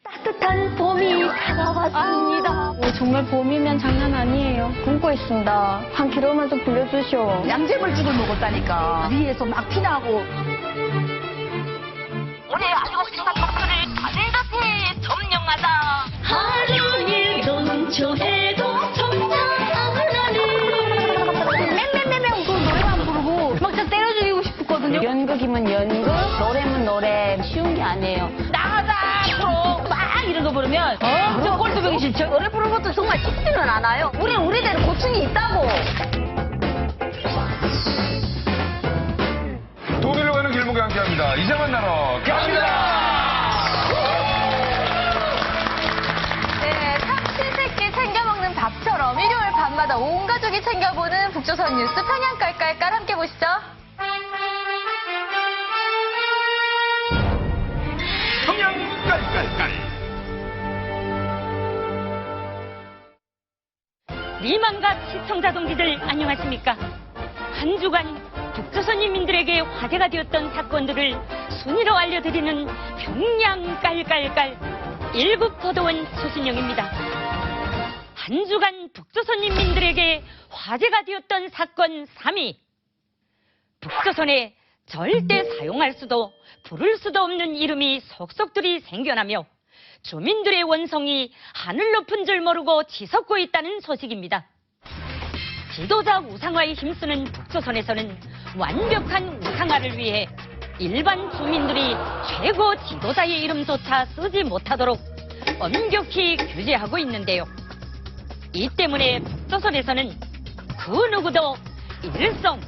따뜻한 봄이 다가왔습니다. 정말 봄이면 장난 아니에요. 굶고 있습니다. 한 킬로만 좀 빌려주시오. 양재물죽을 먹었다니까. 위에서 막 피나고. 올해 아주버스가 독서를 반드시 점령하다. 하루에 동초해도 청장하나는 맹맹맹맹 그 노래만 부르고 막 진짜 때려 죽이고 싶었거든요. 연극이면 연극, 노래면 노래. 쉬운 게 아니에요. 나가자 앞으로 막 이런 거 부르면 저 꼴뚜병이 진짜 노래 부르는 것도 정말 쉽지는 않아요. 우리대로 고충이 있다고. 돈으로 가는 길목에 함께합니다. 이제 만나러 갑니다. 네, 삼시세끼 챙겨 먹는 밥처럼 일요일 밤마다 온 가족이 챙겨보는 북조선 뉴스 평양 깔깔깔 함께 보시죠. 평양 깔깔깔. 리만각 시청자 동지들 안녕하십니까? 한 주간 북조선인민들에게 화제가 되었던 사건들을 순위로 알려드리는 평양 깔깔깔 1급 도도원 수신영입니다. 한 주간 북조선인민들에게 화제가 되었던 사건 3위. 북조선에 절대 사용할 수도 부를 수도 없는 이름이 속속들이 생겨나며 주민들의 원성이 하늘 높은 줄 모르고 치솟고 있다는 소식입니다. 지도자 우상화에 힘쓰는 북조선에서는 완벽한 우상화를 위해 일반 주민들이 최고 지도자의 이름조차 쓰지 못하도록 엄격히 규제하고 있는데요. 이 때문에 북조선에서는 그 누구도 일성,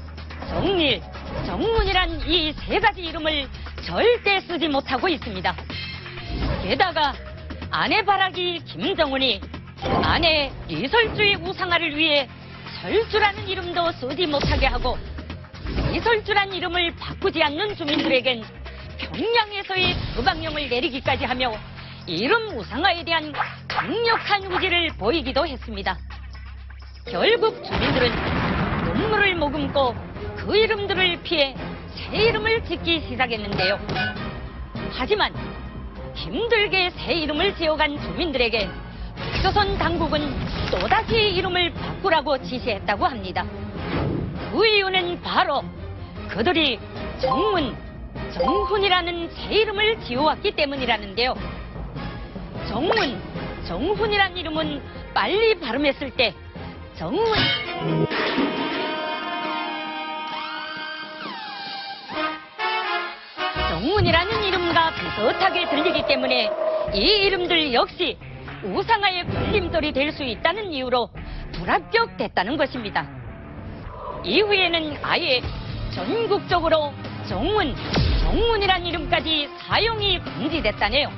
정일, 정문이란 이 세 가지 이름을 절대 쓰지 못하고 있습니다. 게다가 아내 바라기 김정은이 아내 리설주의 우상화를 위해 설주라는 이름도 쓰지 못하게 하고 리설주란 이름을 바꾸지 않는 주민들에겐 평양에서의 처방령을 내리기까지 하며 이름 우상화에 대한 강력한 의지를 보이기도 했습니다. 결국 주민들은 눈물을 머금고 그 이름들을 피해 새 이름을 짓기 시작했는데요. 하지만 힘들게 새 이름을 지어간 주민들에게 북조선 당국은 또다시 이름을 바꾸라고 지시했다고 합니다. 그 이유는 바로 그들이 정문, 정훈이라는 새 이름을 지어왔기 때문이라는데요. 정문, 정훈이라는 이름은 빨리 발음했을 때 정문, 정문이라는 이름과 비슷하게 들리기 때문에 이 이름들 역시 우상화의 걸림돌이 될 수 있다는 이유로 불합격됐다는 것입니다. 이후에는 아예 전국적으로 정문, 정문이란 이름까지 사용이 금지됐다네요.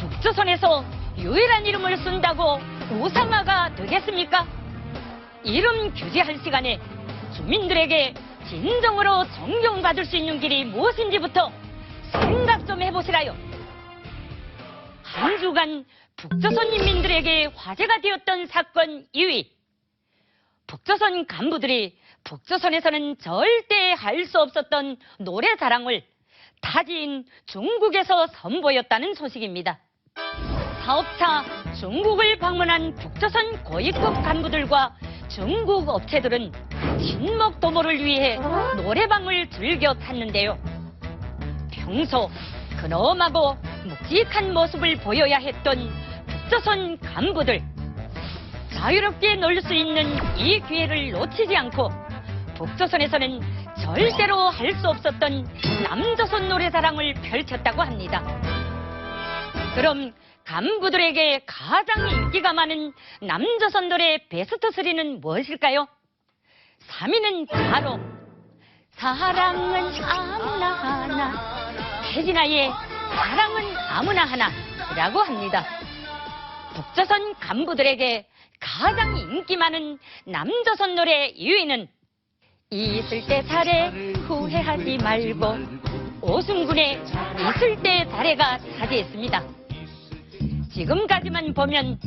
북조선에서 유일한 이름을 쓴다고 우상화가 되겠습니까? 이름 규제할 시간에 주민들에게 진정으로 존경받을 수 있는 길이 무엇인지부터 생각 좀 해보시라요. 한 주간 북조선 인민들에게 화제가 되었던 사건 2위. 북조선 간부들이 북조선에서는 절대 할 수 없었던 노래 자랑을 타지인 중국에서 선보였다는 소식입니다. 사업차 중국을 방문한 북조선 고위급 간부들과 중국 업체들은 친목 도모를 위해 노래방을 즐겨 탔는데요. 평소 근엄하고 묵직한 모습을 보여야 했던 북조선 간부들. 자유롭게 놀 수 있는 이 기회를 놓치지 않고 북조선에서는 절대로 할 수 없었던 남조선 노래 자랑을 펼쳤다고 합니다. 그럼 간부들에게 가장 인기가 많은 남조선 노래 베스트 3는 무엇일까요? 3위는 바로 사랑은 아무나 하나, 태진아의 사랑은 아무나 하나라고 합니다. 북조선 간부들에게 가장 인기 많은 남조선 노래 2위는 있을 때 잘해 후회하지 말고 오승군의 있을 때 잘해가 차지했습니다. 지금까지만 보면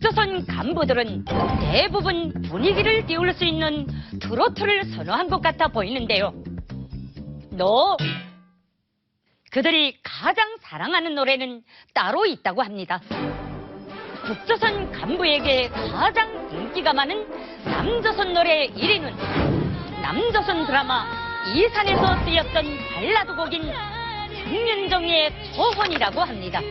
북조선 간부들은 대부분 분위기를 띄울 수 있는 트로트를 선호한 것 같아 보이는데요. 그들이 가장 사랑하는 노래는 따로 있다고 합니다. 북조선 간부에게 가장 인기가 많은 남조선 노래 1위는 남조선 드라마 이산에서 쓰였던 발라드 곡인 장윤정의 초혼이라고 합니다.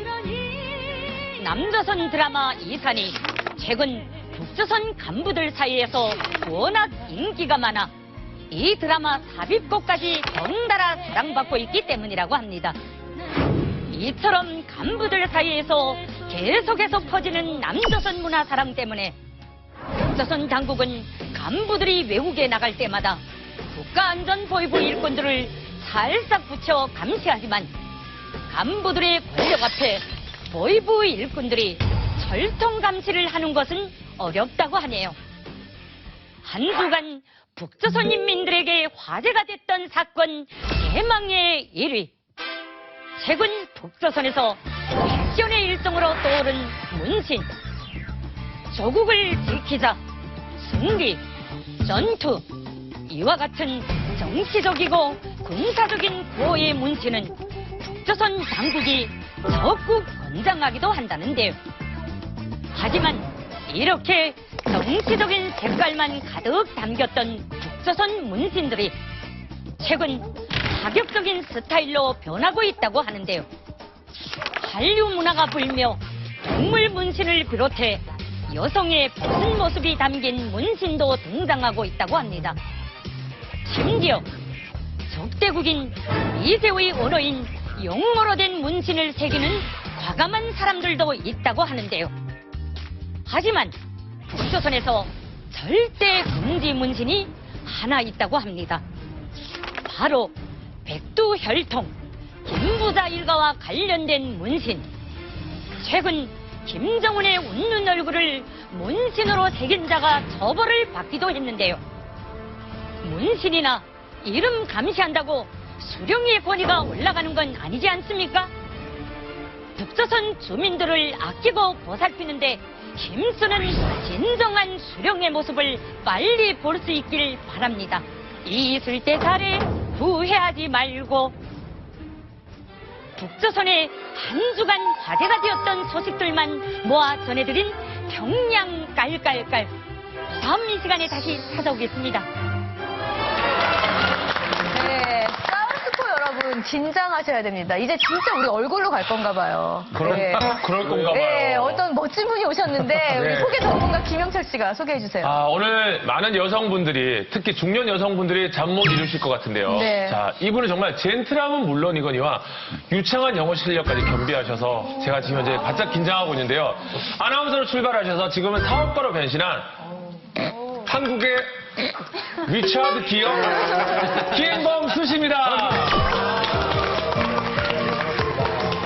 남조선 드라마 이산이 최근 북조선 간부들 사이에서 워낙 인기가 많아 이 드라마 삽입곡까지 덩달아 사랑받고 있기 때문이라고 합니다. 이처럼 간부들 사이에서 계속해서 퍼지는 남조선 문화 사랑 때문에 북조선 당국은 간부들이 외국에 나갈 때마다 국가안전보위부 일꾼들을 살짝 붙여 감시하지만 간부들의 권력 앞에 보위부 일꾼들이 철통 감시를 하는 것은 어렵다고 하네요. 한 주간 북조선 인민들에게 화제가 됐던 사건 대망의 1위. 최근 북조선에서 패션의 일종으로 떠오른 문신. 조국을 지키자, 승리, 전투, 이와 같은 정치적이고 군사적인 구호의 문신은 북조선 당국이 적극 권장하기도 한다는데요. 하지만 이렇게 정치적인 색깔만 가득 담겼던 북조선 문신들이 최근 파격적인 스타일로 변하고 있다고 하는데요. 한류 문화가 불며 동물 문신을 비롯해 여성의 벗은 모습이 담긴 문신도 등장하고 있다고 합니다. 심지어 적대국인 이세의 언어인 영어로 된 문신을 새기는 과감한 사람들도 있다고 하는데요. 하지만 북조선에서 절대 금지 문신이 하나 있다고 합니다. 바로 백두혈통, 김부자 일가와 관련된 문신. 최근 김정은의 웃는 얼굴을 문신으로 새긴 자가 처벌을 받기도 했는데요. 문신이나 이름 감시한다고 수령의 권위가 올라가는 건 아니지 않습니까? 북조선 주민들을 아끼고 보살피는데 힘쓰는 진정한 수령의 모습을 빨리 볼 수 있길 바랍니다. 있을 때 잘해 후회하지 말고. 북조선의 한 주간 화제가 되었던 소식들만 모아 전해드린 평양 깔깔깔. 다음 이 시간에 다시 찾아오겠습니다. 네, 사우스포 여러분 긴장하셔야 됩니다. 이제 진짜 우리 얼굴로 갈 건가 봐요. 네. 그럴 건가 봐요. 네, 어떤 멋진 분이 오셨는데 우리 네. 소개 전문가 김영철 씨가 소개해 주세요. 오늘 많은 여성분들이, 특히 중년 여성분들이 잠 못 이루실 것 같은데요. 네. 자, 이분은 정말 젠틀함은 물론이거니와 유창한 영어 실력까지 겸비하셔서 제가 지금 현재 바짝 긴장하고 있는데요. 아나운서로 출발하셔서 지금은 사업가로 변신한 한국의 리차드 기어 김범수 씨입니다.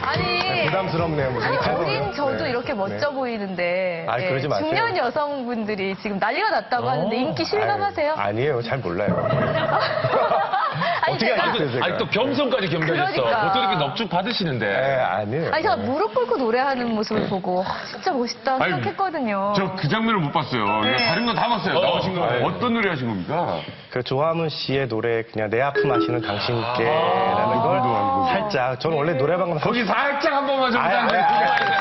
아니, 부담스럽네요. 무슨 어린 저도 네. 이렇게 멋져 네. 보이는데 아이, 그러지 마세요. 중년 여성분들이 지금 난리가 났다고 하는데 인기 실감하세요? 아니에요. 잘 몰라요. 아니, 어떻게 제가- 아셨어요, 제가? 아니, 또 겸손까지 겸비하셨어. 그러니까. 보통 이렇게 넙죽 받으시는데. 네, 아니에요. 아니 제가 무릎 꿇고 노래하는 모습을 보고 진짜 멋있다 아니, 생각했거든요. 저 그 장면을 못 봤어요. 네. 다른 건 다 봤어요. 나오신 거. 네. 어떤 노래 하신 겁니까? 그 조화문 씨의 노래 그냥 내 아픔 아시는 당신께라는 그걸도 걸 알고. 살짝 저는 원래 노래방 가면 거기 살짝 한 번만 좀 아니, 아니, 부탁드려요.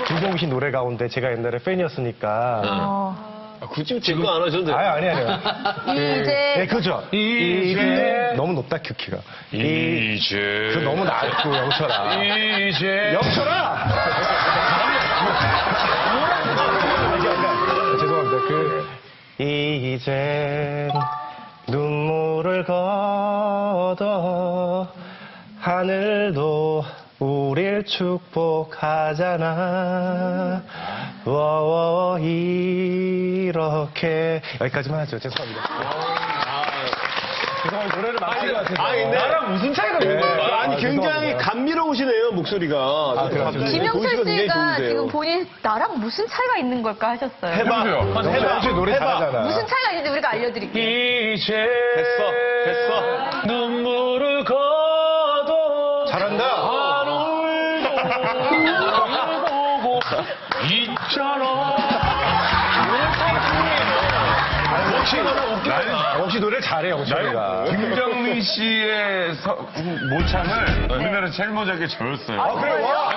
김종국 씨 노래 가운데 제가 옛날에 팬이었으니까 굳이 지금 안 하셔도 돼요. 아니에요. 이제 네, 그죠. 이제 너무 높다 큐키가. 이제 그 너무 낮고 영철아. 이제 영철아. 죄송합니다. 이젠 눈물을 걷어 하늘도 우릴 축복하잖아. 워워 이렇게 여기까지만 하죠. 죄송합니다. 죄송합니다. 노래를 마친 것 같아요. 나랑 무슨 차이가 있는 걸까? 아니, 굉장히 감미로우시네요, 목소리가. 그래요? 김영철 씨가 지금 본인 나랑 무슨 차이가 있는 걸까 하셨어요. 해보세요. 영철 노래 잘하잖아. 무슨 차이가 있는지 우리가 알려드릴게요. 이제 됐어. 눈물을 거둬 잘한다. 하늘도 없잖아. 역시 노래를 잘해, 영철이가. 김정민 씨의 모창을 우리나라 제일 못하게 저였어요. 아, 그래, 와.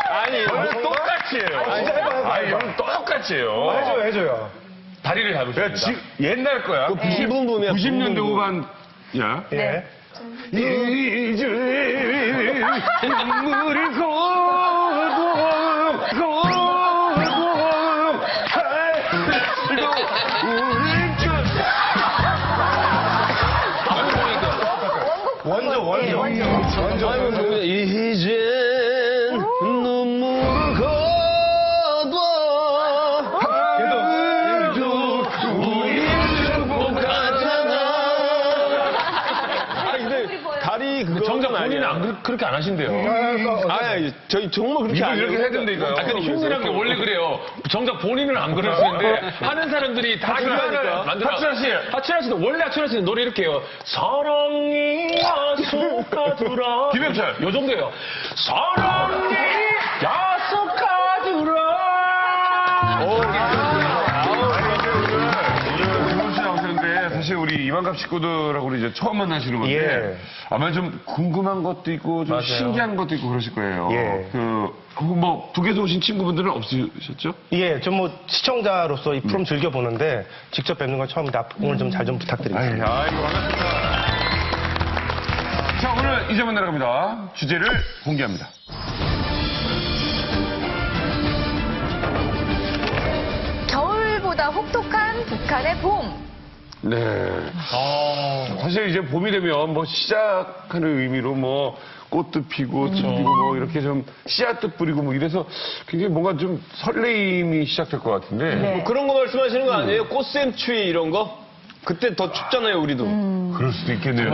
아니, 똑같이 해요. 진짜 해봐. 아니, 이건 똑같이 해요. 해줘요. 다리를 그러니까 잡으십니다. 옛날 거야. 90년대 후반. 야. 예. 이제 눈물을 고고 원조. 이젠 눈물을 거둬. 그래도 우리는 똑같잖아. 아 근데 다리 그거 정작 본인은 그렇게 안 하신대요. 아 저희 정말 그렇게 이거 안 이렇게 해요. 해야 된다니까요. 아, 근데 흉내난 게 원래 그래요. 정작 본인은 안 그러시는데 하는 사람들이 다 그거를 만들어. 하춘아 씨도 원래 하춘아 씨는 노래 이렇게 해요. 사랑이 야속하더라. 김영철. 요 정도예요. 사랑이 야속하더라. 김원 씨 나오셨는데 사실 우리 이만갑 식구들하고 이제 처음 만나시는 건데 예. 아마 좀 궁금한 것도 있고 좀 맞아요. 신기한 것도 있고 그러실 거예요. 예. 혹은 뭐 북에서 오신 친구분들은 없으셨죠? 예, 좀 뭐 시청자로서 이 프로그램 즐겨보는데 직접 뵙는 건 처음인데 오늘 좀 잘 좀 부탁드리겠습니다. 아이고 반갑습니다. 자 오늘 이제 만나러 갑니다. 주제를 공개합니다. 겨울보다 혹독한 북한의 봄. 네. 사실 이제 봄이 되면 뭐 시작하는 의미로 뭐 꽃도 피고 그리고 뭐 이렇게 좀 씨앗도 뿌리고 뭐 이래서 굉장히 뭔가 좀 설레임이 시작될 것 같은데. 뭐 그런 거 말씀하시는 거 아니에요? 꽃샘추위 이런 거? 그때 더 춥잖아요, 우리도. 그럴 수도 있겠네요.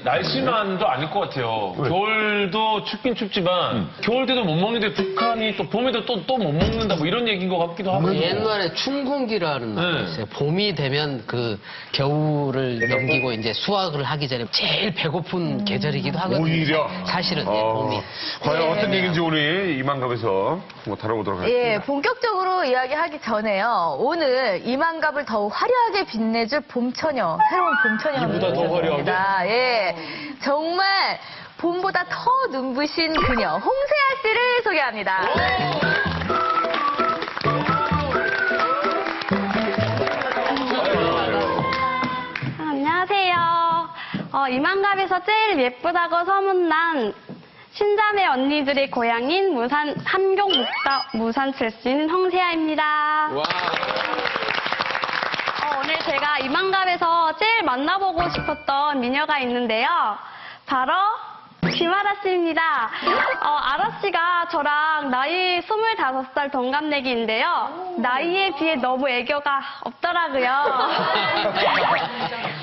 날씨만도 아닐 것 같아요. 겨울도 춥긴 춥지만 겨울 때도 못 먹는데 북한이 또 봄에도 또 못 먹는다 뭐 이런 얘기인 것 같기도 하고. 옛날에 춘궁기라는 말이 있어요. 봄이 되면 그 겨울을 넘기고 이제 수확을 하기 전에 제일 배고픈 계절이기도 하거든요. 오히려? 사실은 예, 봄이. 과연 어떤 얘기인지 오늘 이만갑에서 한번 다뤄보도록 하겠습니다. 예, 본격적으로 이야기하기 전에요. 오늘 이만갑을 더욱 화려하게 빛내줄 봄처녀, 새로운 봄처녀. 이보다 더 화려하게? 예, 정말 봄보다 더 눈부신 그녀, 홍세아 씨를 소개합니다. 안녕하세요. 이만갑에서 제일 예쁘다고 소문난 신자매 언니들의 고향인 함경 무산 출신 홍세아입니다. 오늘 제가 이만갑에서 제일 만나보고 싶었던 미녀가 있는데요. 바로 김아라 씨입니다. 아라 씨가 저랑 나이 25살 동갑내기인데요. 나이에 비해 너무 애교가 없더라고요.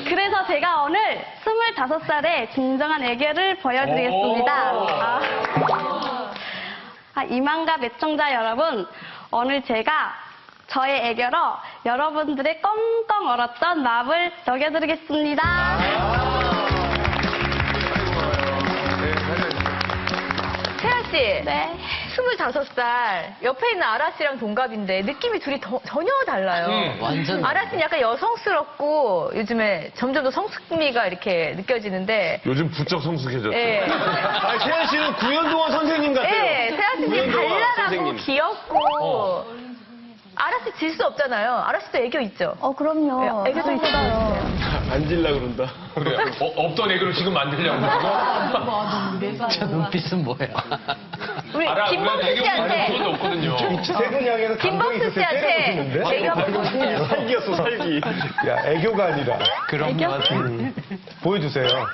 그래서 제가 오늘 25살에 진정한 애교를 보여드리겠습니다. 이만갑 애청자 여러분, 오늘 제가 저의 애교로 여러분들의 꽁꽁 얼었던 마음을 녹여드리겠습니다. 세아 씨, 네. 25살, 옆에 있는 아라 씨랑 동갑인데 느낌이 둘이 전혀 달라요. 완전 아라 씨는 약간 여성스럽고 요즘에 점점 더 성숙미가 이렇게 느껴지는데 요즘 부쩍 성숙해졌죠. 예. 아, 세아 씨는 구연동화 선생님 같아요. 예, 세아 씨는 구연동화 발랄하고 선생님. 귀엽고 아라 씨 질 수 없잖아요. 아라 씨도 애교 있죠? 그럼요. 애교도 있어요. 앉을라 그런다. 그래. 없던 애교를 지금 만들려고 그러고. 저 눈빛은 뭐예요? 우리 알아, 김범수 우리가 애교 씨한테 그런 적 없거든요. 세 분 향해서 감정이 김범수 있을 때 씨한테 때려주는데? 애교 한번 보여주세요. 살기였어, 살기. 야, 애교가 아니라. 그런 거 같은. 보여주세요.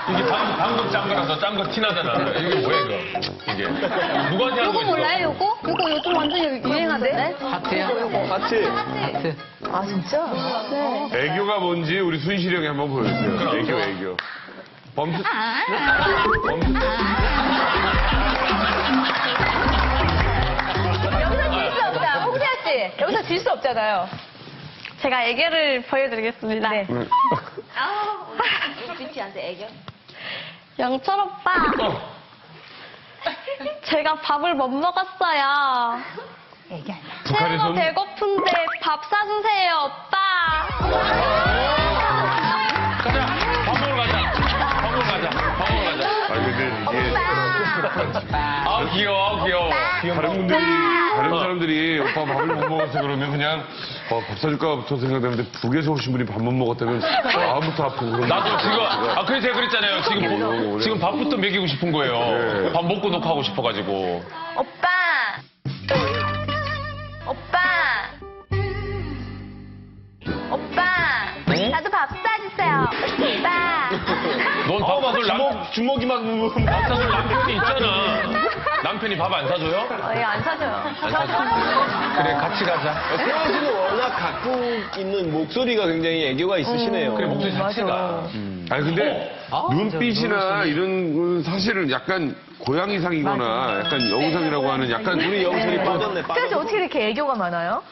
이게 방금 짠 거라서 짠 거 티나잖아. 이게 뭐야 이거? 이게 누구한테 한 거 있어? 몰라요, 요거? 요거 요즘 완전 유행하던데? 하트야? 같이. 하트. 아, 진짜? 애교가 뭔지 우리 순실이 형이 한번 보여주세요. 애교. 범수. 범수. 여기서 질 수 없다. 홍세아 씨, 여기서 질 수 없잖아요. 제가 애교를 보여드리겠습니다. 네. 빛이 안 돼, 애교. 영철 오빠. 제가 밥을 못 먹었어요. 채로 배고픈데 밥 사주세요, 오빠. 가자. 밥 먹으러 가자. 밥 먹으러 가자. 밥 먹으러 가자. 아, 근데 이게. 아, 귀여워. 다른 사람들이 오빠 밥을 못 먹어서 그러면 그냥 밥 사줄까부터 생각되는데 북에서 오신 분이 밥 못 먹었다면 마음부터 아프고 그런 나도 지금, 그래서 제가 그랬잖아요. 지금 밥부터 먹이고 싶은 거예요. 네. 밥 먹고 놓고 하고 싶어가지고. 오빠! 나도 밥 사주세요. 오빠! 넌 밥 사줄 주먹이만 밥 사줄 남편이 있잖아. 남편이 밥 안 사줘요? 안 사줘요. 안 사줘. 그래, 같이 가자. 세영 씨는 워낙 갖고 있는 목소리가 굉장히 애교가 있으시네요. 그래, 목소리 자체가. 아니 근데 눈빛이나 이런 건 사실은 약간 고양이상이거나 약간 여우상이라고 하는 약간 우리 영철이 빠졌네. 그래서 어떻게 이렇게 애교가 많아요?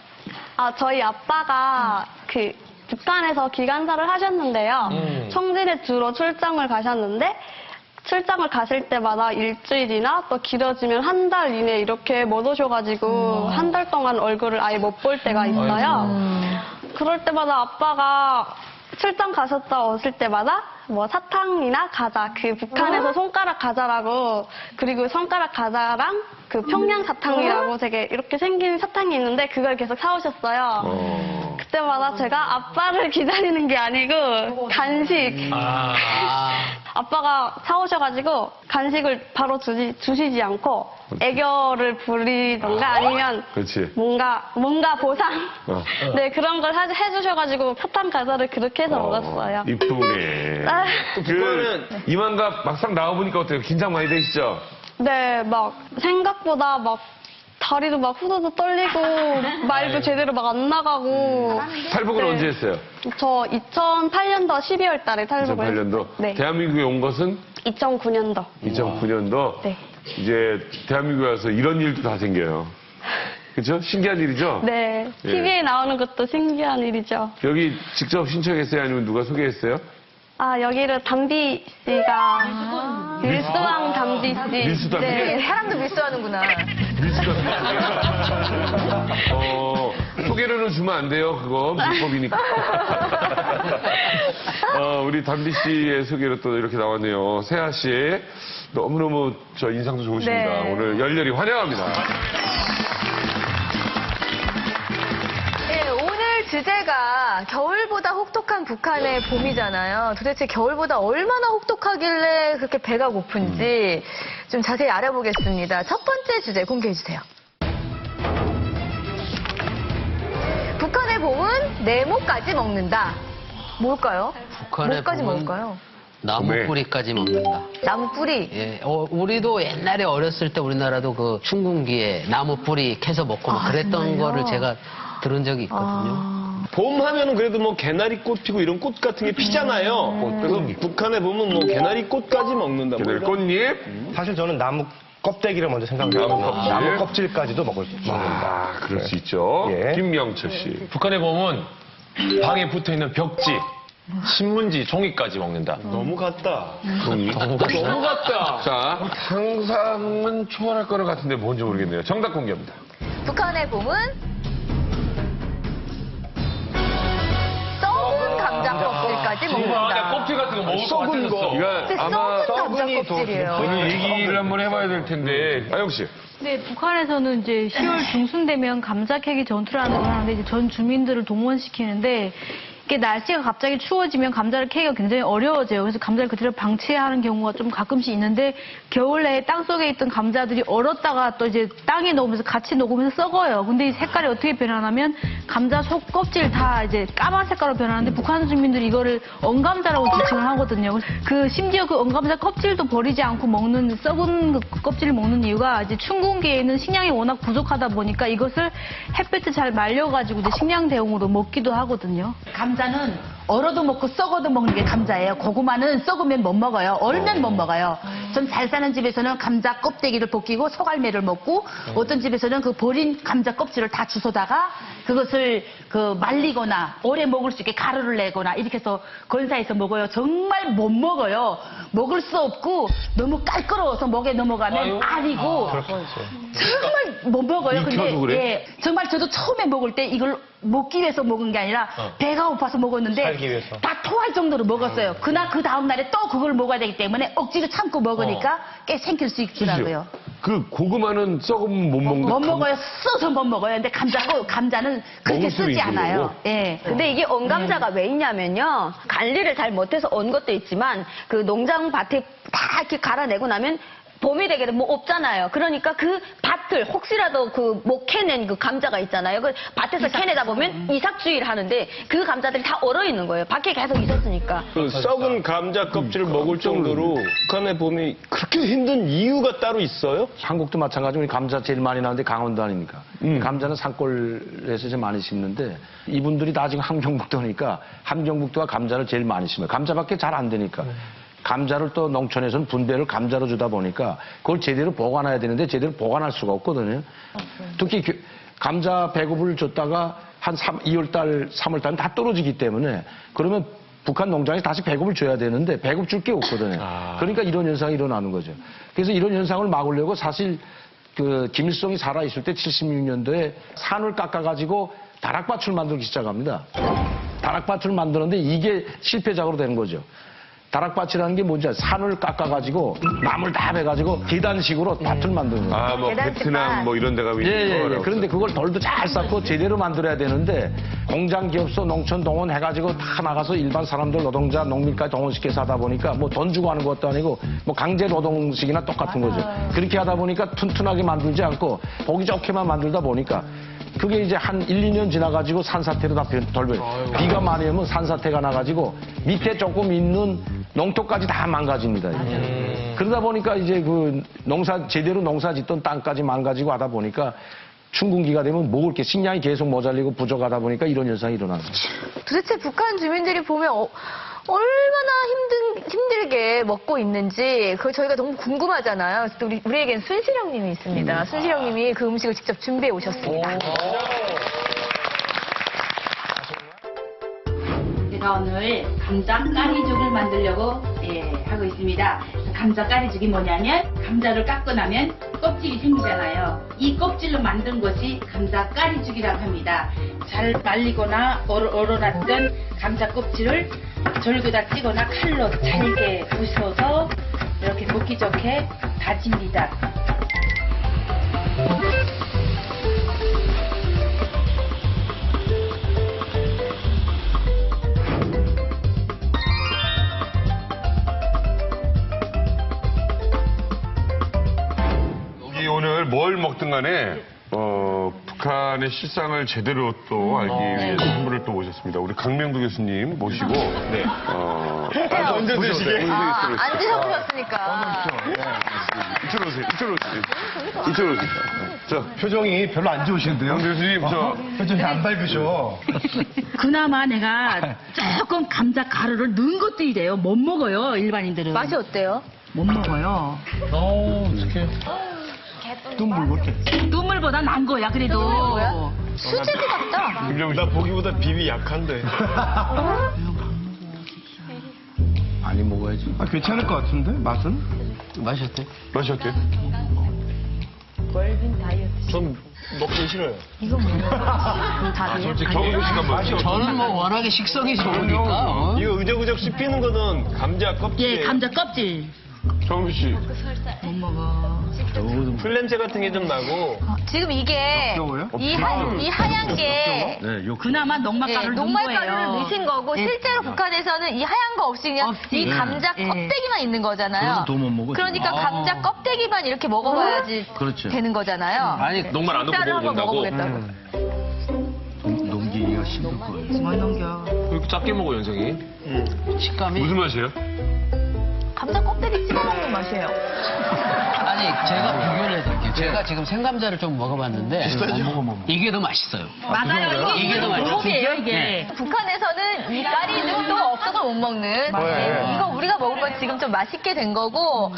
저희 아빠가 북한에서 기관사를 하셨는데요. 청진에 주로 출장을 가셨는데 출장을 가실 때마다 일주일이나 또 길어지면 한 달 이내 이렇게 못 오셔가지고 한 달 동안 얼굴을 아예 못 볼 때가 있어요. 그럴 때마다 아빠가 출장 가셨다 오실 때마다 뭐 사탕이나 과자, 북한에서 손가락 과자라고, 그리고 손가락 과자랑 평양 사탕이라고 되게 이렇게 생긴 사탕이 있는데 그걸 계속 사오셨어요. 그때마다 제가 아빠를 기다리는 게 아니고 간식. 아빠가 사오셔가지고 간식을 바로 주시지 않고 애교를 부리던가 아니면 그렇지. 뭔가 보상. 네, 그런 걸 해주셔가지고 사탕 과자를 그렇게 해서 먹었어요. 이쁘네. 이만갑 막상 나와보니까 어때요? 긴장 많이 되시죠? 네, 생각보다 다리도 후두둑 떨리고 말도 제대로 안 나가고. 탈북을 네. 언제 했어요? 저 2008년도 12월 달에 탈북을 2008년도? 했어요. 네. 대한민국에 온 것은? 2009년도. 2009년도? 네. 이제 대한민국에 와서 이런 일도 다 생겨요. 그렇죠? 신기한 일이죠? 네. 예. TV에 나오는 것도 신기한 일이죠. 여기 직접 신청했어요? 아니면 누가 소개했어요? 여기를 담비 씨가 밀수왕 담비 씨. 밀수담비? 네. 사람도 밀수하는구나. 소개료는 주면 안 돼요. 그거 불법이니까. 우리 담비 씨의 소개로 또 이렇게 나왔네요. 세아 씨 너무너무 인상도 좋으십니다. 네. 오늘 열렬히 환영합니다. 네, 오늘 주제가 겨울보다 혹독한 북한의 봄이잖아요. 도대체 겨울보다 얼마나 혹독하길래 그렇게 배가 고픈지 좀 자세히 알아보겠습니다. 첫 번째 주제 공개해주세요. 북한의 봄은 네모까지 먹는다. 뭘까요? 북한의 뭐까지 봄은 먹을까요? 나무 뿌리까지 먹는다. 나무 뿌리. 예, 우리도 옛날에 어렸을 때 우리나라도 춘궁기에 나무 뿌리 캐서 먹고 그랬던 정말요? 거를 제가 들은 적이 있거든요. 봄 하면은 그래도 개나리 꽃 피고 이런 꽃 같은 게 피잖아요. 그래서 북한에 보면 개나리 꽃까지 먹는다. 개나리 꽃잎? 사실 저는 나무 껍데기를 먼저 생각했거든요. 나무 껍질까지도 먹는다. 그럴 수 있죠. 예. 김명철 씨. 북한에 보면 방에 붙어 있는 벽지, 신문지, 종이까지 먹는다. 너무 같다. 너무 같다. 자, 상상은 초월할 거는 같은데 뭔지 모르겠네요. 정답 공개합니다. 북한의 봄은 썩은 감자 껍질까지 먹는다. 껍질 같은 거 먹을 것 같아졌어. 근데 썩은 감자 껍질이에요. 오늘 얘기를 한번 해봐야 될 텐데. 아영 씨. 네, 북한에서는 이제 10월 중순 되면 감자 캐기 전투를 하는데 이제 전 주민들을 동원시키는데 이게 날씨가 갑자기 추워지면 감자를 캐기가 굉장히 어려워져요. 그래서 감자를 그대로 방치하는 경우가 좀 가끔씩 있는데 겨울 내에 땅속에 있던 감자들이 얼었다가 또 이제 땅에 녹으면서 같이 녹으면서 썩어요. 근데 이 색깔이 어떻게 변하냐면 감자 속 껍질 다 이제 까만 색깔로 변하는데 북한 주민들이 이거를 언감자라고 지칭을 하거든요. 심지어 그 언감자 껍질도 버리지 않고 먹는 썩은 그 껍질을 먹는 이유가 이제 춘궁기에 있는 식량이 워낙 부족하다 보니까 이것을 햇볕에 잘 말려가지고 이제 식량 대용으로 먹기도 하거든요. 감자는 얼어도 먹고 썩어도 먹는 게 감자예요. 고구마는 썩으면 못 먹어요. 얼면 못 먹어요. 좀 잘 사는 집에서는 감자 껍데기를 벗기고 소갈매를 먹고 어떤 집에서는 그 버린 감자 껍질을 다 주워다가 그것을 그 말리거나 오래 먹을 수 있게 가루를 내거나 이렇게 해서 건사해서 먹어요. 정말 못 먹어요. 먹을 수 없고 너무 깔끔해서 목에 넘어가면 알이고 정말 못 먹어요. 근데 그래? 예, 정말 저도 처음에 먹을 때 이걸 먹기 위해서 먹은 게 아니라 배가 고파서 먹었는데 살기 위해서. 다 토할 정도로 먹었어요. 그날 그 다음 날에 또 그걸 먹어야 되기 때문에 억지로 참고 먹으니까 꽤 생길 수 있더라고요. 그 고구마는 썩으면 못 먹는 못 먹어요. 써서 못 먹어요. 근데 감자는 그렇게 먹을 수는 쓰지 있는 않아요. 거고? 예. 근데 이게 언감자가 왜 있냐면요. 관리를 잘 못해서 언 것도 있지만 그 농장밭에 다 이렇게 갈아내고 나면 봄이 되게 뭐 없잖아요. 그러니까 그 밭을 혹시라도 그 못 캐낸 그 감자가 있잖아요. 그 밭에서 캐내다 보면 이삭주의를 하는데 그 감자들이 다 얼어 있는 거예요. 밖에 계속 있었으니까. 그 썩은 감자 껍질을 먹을 정도로 북한의 봄이 그렇게 힘든 이유가 따로 있어요? 한국도 마찬가지로 우리 감자 제일 많이 나는데 강원도 아닙니까? 감자는 산골에서 제일 많이 심는데 이분들이 다 지금 함경북도니까 함경북도가 감자를 제일 많이 심어요. 감자밖에 잘 안 되니까. 감자를 또 농촌에서는 분배를 감자로 주다 보니까 그걸 제대로 보관해야 되는데 제대로 보관할 수가 없거든요. 특히 감자 배급을 줬다가 한 2월달, 3월달은 다 떨어지기 때문에 그러면 북한 농장에 다시 배급을 줘야 되는데 배급 줄 게 없거든요. 그러니까 이런 현상이 일어나는 거죠. 그래서 이런 현상을 막으려고 사실 그 김일성이 살아있을 때 76년도에 산을 깎아가지고 다락밭을 만들기 시작합니다. 다락밭을 만드는데 이게 실패작으로 되는 거죠. 다락밭이라는 게 뭔지 산을 깎아가지고 나무를 다 베가지고 계단식으로 밭을 만드는 거예요. 아, 뭐 베트남 뭐 이런 데가 예. 그런데 그걸 돌도 잘 쌓고 제대로 만들어야 되는데 공장, 기업소, 농촌 동원해가지고 다 나가서 일반 사람들, 노동자, 농민까지 동원시켜서 하다 보니까 뭐 돈 주고 하는 것도 아니고 뭐 강제 노동식이나 똑같은 거죠. 그렇게 하다 보니까 튼튼하게 만들지 않고 보기 좋게만 만들다 보니까 그게 이제 한 1, 2년 지나가지고 산사태로 다 돌변해요. 비가 많이 오면 산사태가 나가지고 밑에 조금 있는 농토까지 다 망가집니다. 그러다 보니까 이제 그 제대로 농사 짓던 땅까지 망가지고 하다 보니까 춘군기가 되면 먹을 게 식량이 계속 모자리고 부족하다 보니까 이런 현상이 일어나는 거죠. 도대체 북한 주민들이 보면 얼마나 힘들게 먹고 있는지 그거 저희가 너무 궁금하잖아요. 또 우리에겐 순실형님이 있습니다. 순실형님이 그 음식을 직접 준비해 오셨습니다. 제가 오늘 감자 까리죽을 만들려고 하고 있습니다. 감자 까리죽이 뭐냐면 감자를 깎고 나면 껍질이 생기잖아요. 이 껍질로 만든 것이 감자 까리죽이라고 합니다. 잘 말리거나 얼어놨던 감자 껍질을 절그다 찌거나 칼로 잘게 부숴서 이렇게 먹기 좋게 다집니다. 여기 오늘 뭘 먹든 간에 북한의 실상을 제대로 또 알기 위해서 한 분을 또 모셨습니다. 우리 강명도 교수님 모시고 언제 드시게? 앉으셔보셨으니까. 이쪽으로 오세요. 이쪽으로 오세요. 자, 표정이 별로 안 좋으신데요? 강 교수님, 표정이 안 밝으셔. 그나마 내가 조금 감자 가루를 넣은 것도 이래요. 못 먹어요, 일반인들은. 맛이 어때요? 못 먹어요. 어떡해. 눈물보다 난 거야, 그래도. 수제비 같다. 나 보기보다 비비 약한데. 많이 먹어야지. 괜찮을 것 같은데? 맛은? 맛이 어때? 맛이 어때? 전 먹기 싫어요. 솔직히 정우 씨가 맛이 저는 뭐 워낙에 식성이 좋으니까. 이거 의적의적 씹히는 거는 감자 껍질. 예, 감자 껍질. 정우 씨. 못 먹어. 풀냄새 같은 게 좀 나고. 지금 이게 이 하얀 게 그나마 녹말가루를 넣은 녹말가루를 거예요. 넣으신 거고 예. 실제로 북한에서는 이 하얀 거 없이 그냥 없이. 이 감자 예. 껍데기만 있는 거잖아요. 그러니까 감자 껍데기만 이렇게 먹어봐야지 되는 거잖아요. 아니, 녹말 안 넣고 진짜로 한번 먹어본다고? 먹어보겠다고. 넘기기가 힘들 거예요. 많이 넘겨. 왜 이렇게 작게 먹어, 연생이? 식감이. 무슨 맛이에요? 감자 껍데기 찍어 먹는 맛이에요. 아니, 제가 비교를 해드릴게요. 제가 지금 생감자를 좀 먹어봤는데 이게 더 맛있어요. 맞아요. 이게 더 맛있어요. 고기예요, 이게. 북한에서는 이 까리죽도 없어서 못 먹는 이거 우리가 먹은 건 지금 좀 맛있게 된 거고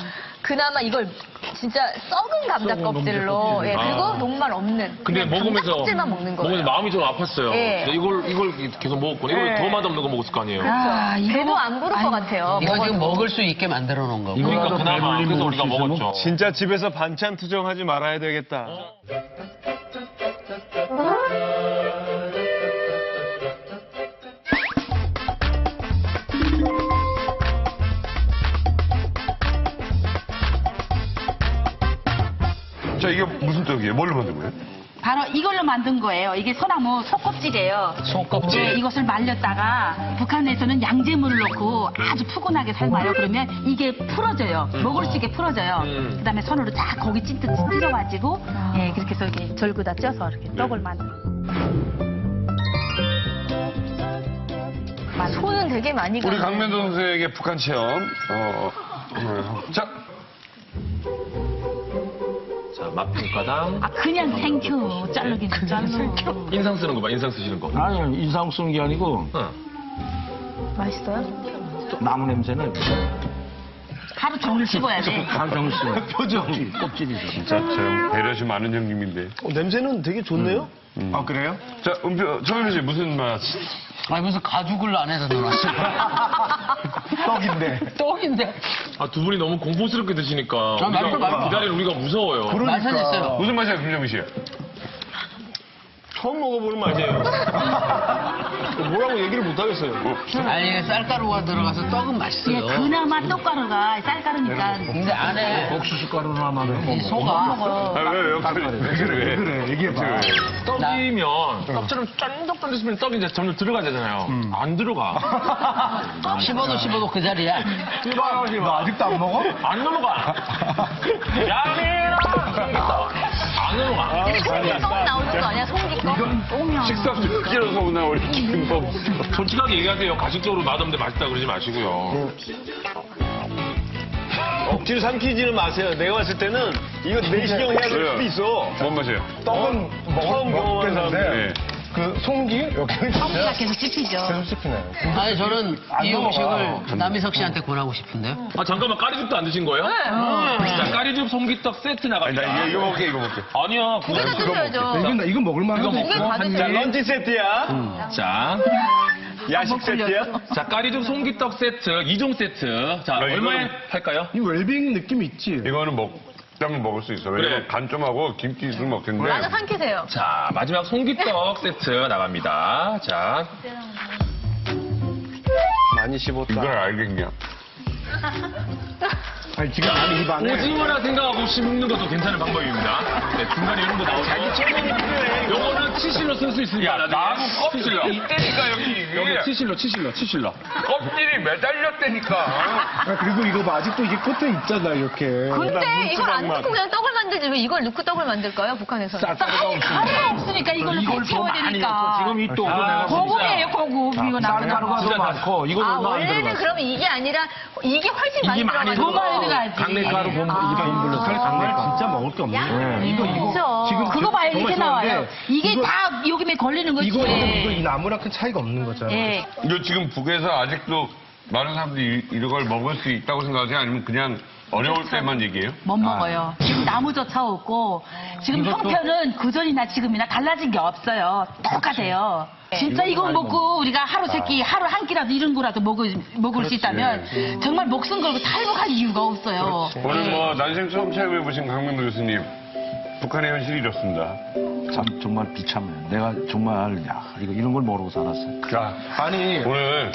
그나마 이걸 진짜 썩은 감자 껍질로 예, 그리고 아. 녹말 없는 근데 그냥 감자 먹으면서 껍질만 먹는 거예요. 먹으면서 마음이 좀 아팠어요. 예. 근데 이걸 계속 먹었고 이걸 예. 더 맛없는 거 먹었을 거 아니에요. 그렇죠. 배도 안 부를 것 같아요. 이거 지금 먹어도. 먹을 수 있게 만들어 놓은 거고. 그러니까 그나마 그래서 우리가 먹었죠. 진짜 집에서 반찬 투정하지 말아야 되겠다. 자, 이게 무슨 떡이에요? 뭘로 만든 거예요? 바로 이걸로 만든 거예요. 이게 소나무 속껍질이에요. 속껍질. 네, 이것을 말렸다가 북한에서는 양재물을 넣고 아주 푸근하게 삶아요. 그러면 이게 풀어져요. 먹을 수 있게 풀어져요. 그다음에 손으로 쫙 거기 찢어가지고 예, 그렇게 해서 이렇게 절구다 쪄서 이렇게 떡을 만들어요. 손은 되게 많이 우리 가요. 강면도 선수에게 북한 체험. 자, 자, 맛평가당. 아 그냥 땡큐 자르기는 자르고. 인상 쓰는 거 봐, 인상 쓰시는 거. 아니, 인상 쓰는 게 아니고 맛있어요? 나무 냄새는 하루 종일 씹어야 돼. 강정수 표정 껍질이죠. 진짜 저 배려심 많은 형님인데. 냄새는 되게 좋네요. 아, 그래요? 자, 정현우 씨 무슨 맛? 아니 무슨 가죽을 안에다 넣어놨어요. 떡인데. 떡인데. 아, 두 분이 너무 공포스럽게 드시니까 우리가 기다리는 우리가 무서워요. 맛있어요. 무슨 맛이야, 김정민 씨? 처음 먹어보는 맛이에요. 뭐라고 얘기를 못 하겠어요. 아니 이게 쌀가루가 들어가서 떡은 예, 맛있어요. 그나마 떡가루가 쌀가루니까. 근데 안에 옥수수 가루나 하면 이 소가 왜 그래? 얘기해봐. 떡이면 떡처럼 쫀득쫀득했으면 떡이 이제 점점 들어가잖아요. 안 들어가. 씹어도 그 자리야. 너 아직도 안 먹어? 안 넘어가. 야미랑 송기떡. 안 넘어가. 송기떡 나오는 거 아니야? 송기떡? 식사 끼어서 오나 우리 김밥. 솔직하게 얘기하세요. 가식적으로 맛없는데 맛있다 그러지 마시고요. 억지로 삼키지는 마세요. 내가 봤을 때는 이거 내시경 해야 될 수도 있어. 뭔 맛이에요? 떡은 처음 경험한 사람들. 네. 그 송기? 여기는 진짜 계속 찝히죠. 계속 씹히네요. 아니 저는 이 넘어가. 음식을 남희석 씨한테 권하고 싶은데요. 아, 잠깐만. 까리죽도 안 드신 거예요? 네. 자, 까리죽 송기떡 세트 아니, 나갑니다. 나 이거 먹게. 아니야. 두개도 드셔야죠. 이건 먹을만 이거 하지. 두개 다 자, 드셔야죠. 런치 세트야. 자, 야식 세트야. 자, 까리죽 송기떡 세트, 2종 세트. 자, 야, 얼마에 이거는- 할까요? 이 웰빙 느낌 있지? 이거는 먹자면 먹을 수 있어. 왜냐면 그래. 간 좀 하고 김치도 먹을 텐데. 맞아, 삼키세요. 자, 마지막 송기떡 세트 나갑니다. 자, 많이 씹었다. 이걸 알겠냐? 아니, 지금 안에 입 안에. 오징어라 생각하고 씹는 것도 괜찮은 방법입니다. 네, 중간에 이런 거 나오죠. 요거는 치실로 쓸 수 있습니다. 나무 치실로. 이때니까 여기 치실로. 껍질이 매달렸다니까. 아, 그리고 이거 봐. 아직도 이게 끝에 있잖아, 이렇게. 근데 이걸 안 넣고 그냥 떡을 만들지 왜 이걸 넣고 떡을 만들까요? 북한에서는. 가루가 없으니까 이걸로 다 채워야 되니까. 지금 이 떡은 내가 고급이에요, 고급. 이거 나오는 쌀가루가 더 많고 이건 아, 얼마 안 원래는 들어갔어. 그러면 이게 아니라 이게 훨씬 많이 들어가는 더 많이 거. 들어가지. 강내가루 이게 정말 본불러. 진짜 먹을 게 없네. 이거 그렇죠. 지금 그거 봐요, 정말 이렇게 좋은데 나와요. 이게 이거- 다 여기에 걸리는 거지. 이거 이 나무랑 큰 차이가 없는 거잖아. 예. 이거 지금 북에서 아직도 많은 사람들이 이런 걸 먹을 수 있다고 생각하세요? 아니면 그냥 어려울 때만 얘기해요? 못 먹어요. 지금 나무조차 없고 지금 형편은 그전이나 지금이나 달라진 게 없어요. 똑같아요. 진짜 이거 먹고 우리가 하루 세끼 하루 한 끼라도 이런 거라도 먹을 수 있다면 정말 목숨 걸고 탈북할 이유가 없어요. 오늘 뭐 난생 처음 체험해보신 강명도 교수님, 북한의 현실이 이렇습니다. 참 정말 비참해요. 내가 정말 이거 이런 걸 모르고 살았어요. 야, 아니 오늘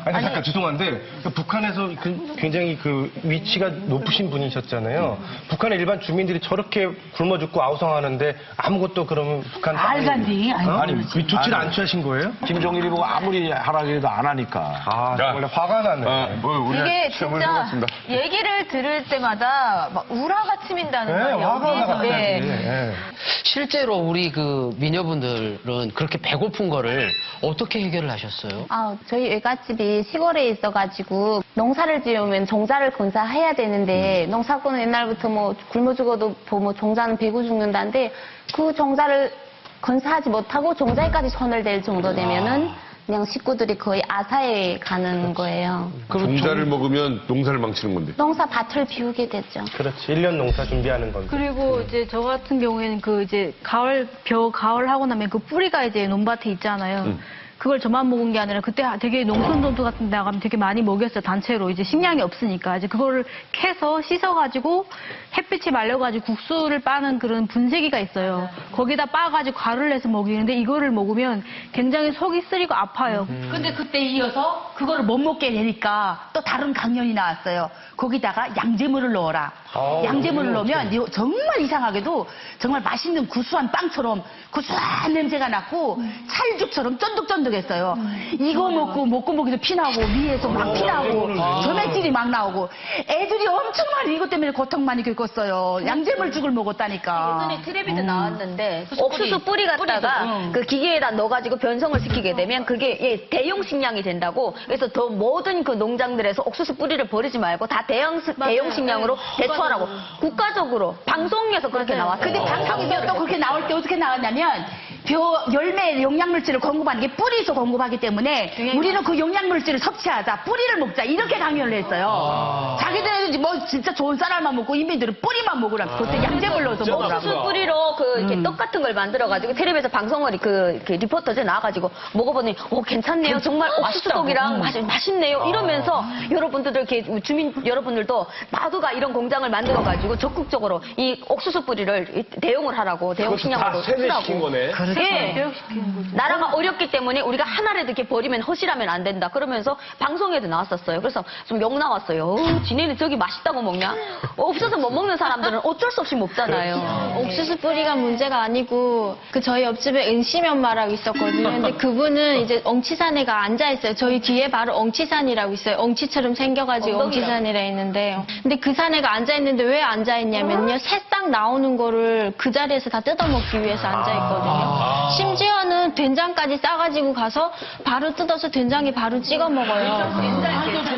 아니 잠깐 죄송한데 그 북한에서 굉장히 그 위치가 높으신 분이셨잖아요. 북한의 일반 주민들이 저렇게 굶어 죽고 아우성하는데 아무것도 그러면 북한 알간디. 아니 조치를 안 취하신 거예요? 김정일이 보고 아무리 하라 그래도 안 하니까. 아 자, 정말 화가 나네. 우리 이게 시험을 진짜 해봤습니다. 얘기를 들을 때마다 막 우라가 치민다는 네, 거예요. 화가 여기에서. 나지. 예. 예. 실제로 우리 그 미녀분들은 그렇게 배고픈 거를 어떻게 해결을 하셨어요? 아, 저희 외갓집이 시골에 있어가지고 농사를 지으면 종자를 건사해야 되는데 농사꾼은 옛날부터 뭐 굶어 죽어도 뭐 종자는 베고 죽는다는데 그 종자를 건사하지 못하고 종자에까지 손을 댈 정도 되면은 그냥 식구들이 거의 아사에 가는 거예요. 종자를 먹으면 농사를 망치는 건데. 농사 밭을 비우게 되죠. 그렇지. 1년 농사 준비하는 건데. 그리고 이제 저 같은 경우에는 그 이제 가을 하고 나면 그 뿌리가 이제 논밭에 있잖아요. 그걸 저만 먹은 게 아니라 그때 되게 농촌전투 같은 데 나가면 되게 많이 먹였어요. 단체로. 이제 식량이 없으니까. 이제 그거를 캐서 씻어가지고 햇빛에 말려가지고 국수를 빠는 그런 분쇄기가 있어요. 거기다 빠가지고 가루를 내서 먹이는데 이거를 먹으면 굉장히 속이 쓰리고 아파요. 근데 그때 이어서 그거를 못 먹게 되니까 또 다른 강연이 나왔어요. 거기다가 양재물을 넣어라. 양재물을 넣으면 정말 이상하게도 정말 맛있는 구수한 빵처럼 구수한 냄새가 났고 찰죽처럼 쫀득쫀득했어요. 이거 먹고 먹이도 피나고 위에서 막 피나고 점액질이 막 나오고 애들이 엄청 많이 이것 때문에 고통 많이 겪었어요. 양재물죽을 먹었다니까. 예전에 텔레비도 나왔는데 옥수수 뿌리 갖다가 그 기계에다 넣어가지고 변성을 시키게 되면 그게 대용 식량이 된다고. 그래서 더 모든 그 농장들에서 옥수수 뿌리를 버리지 말고 다 대용 식량으로 대처하라고. 국가적으로 방송에서 그렇게 나왔어요. 근데 방송에서 또 그렇게 나올 때 어떻게 나왔냐면 열매 용량물질을 공급하는 게 뿌리에서 공급하기 때문에 우리는 그 용량물질을 섭취하자, 뿌리를 먹자 이렇게 강연을 했어요. 자기들은 뭐 진짜 좋은 쌀알만 먹고 인민들은 뿌리만 먹으라고. 그때 양재물 넣어서 먹으라고. 옥수수 뿌리로 그 이렇게 떡 같은 걸 만들어가지고 텔레비에서 방송을 이렇게 리포터제 나와가지고 먹어보니 괜찮네요. 정말 옥수수 떡이랑 맛있네요. 이러면서 여러분들 이렇게 주민 여러분들도 나도가 이런 공장을 만들어가지고 적극적으로 이 옥수수 뿌리를 대용을 하라고 대용 식량으로 세뇌시킨 거네. 예. 나라가 어렵기 때문에 우리가 하나라도 이렇게 버리면 허실하면 안 된다. 그러면서 방송에도 나왔었어요. 그래서 좀 욕 나왔어요. 지네는 저기 맛있다고 먹냐? 없어서 못 먹는 사람들은 어쩔 수 없이 먹잖아요. 옥수수 뿌리가 문제가 아니고 그 저희 옆집에 은심 엄마라고 있었거든요. 근데 그분은 이제 엉치산에가 앉아있어요. 저희 뒤에 바로 엉치산이라고 있어요. 엉치처럼 생겨가지고 엉치산이라 있는데 근데 그 산에가 앉아있는데 왜 앉아있냐면요. 새싹 나오는 거를 그 자리에서 다 뜯어먹기 위해서 앉아있거든요. 심지어는 된장까지 싸가지고 가서 바로 뜯어서 된장에 바로 찍어 먹어요.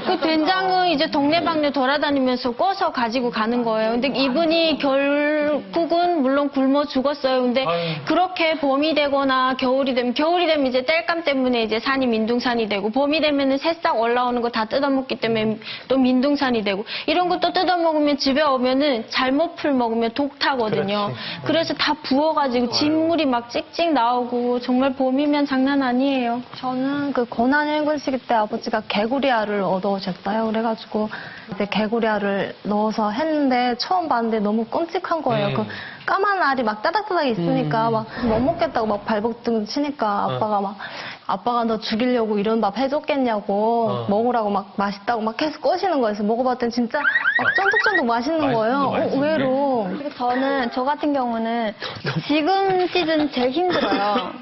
그 된장은 이제 동네방네 돌아다니면서 꿔서 가지고 가는 거예요. 근데 이분이 결국은 물론 굶어 죽었어요. 근데 그렇게 봄이 되거나 겨울이 되면 이제 땔감 때문에 이제 산이 민둥산이 되고 봄이 되면은 새싹 올라오는 거 다 뜯어먹기 때문에 또 민둥산이 되고 이런 거 또 뜯어먹으면 집에 오면은 잘못 풀 먹으면 독 타거든요. 그래서 다 부어가지고 진물이 막 찍찍 나오고 정말 봄이면 장난 아니에요. 저는 그 고난일군 시기 때 아버지가 개구리알을 얻어오셨어요. 그래가지고 이제 개구리알을 넣어서 했는데 처음 봤는데 너무 끔찍한 거예요. 그 까만 알이 막 따닥따닥 있으니까 막 못 먹겠다고 막 발버둥 치니까 아빠가 너 죽이려고 이런 밥 해줬겠냐고 먹으라고 막 맛있다고 막 계속 꼬시는 거예요. 먹어봤더니 진짜 막 쫀득쫀득 맛있는 거예요. 의외로. 저 같은 경우는 지금 시즌 제일 힘들어요.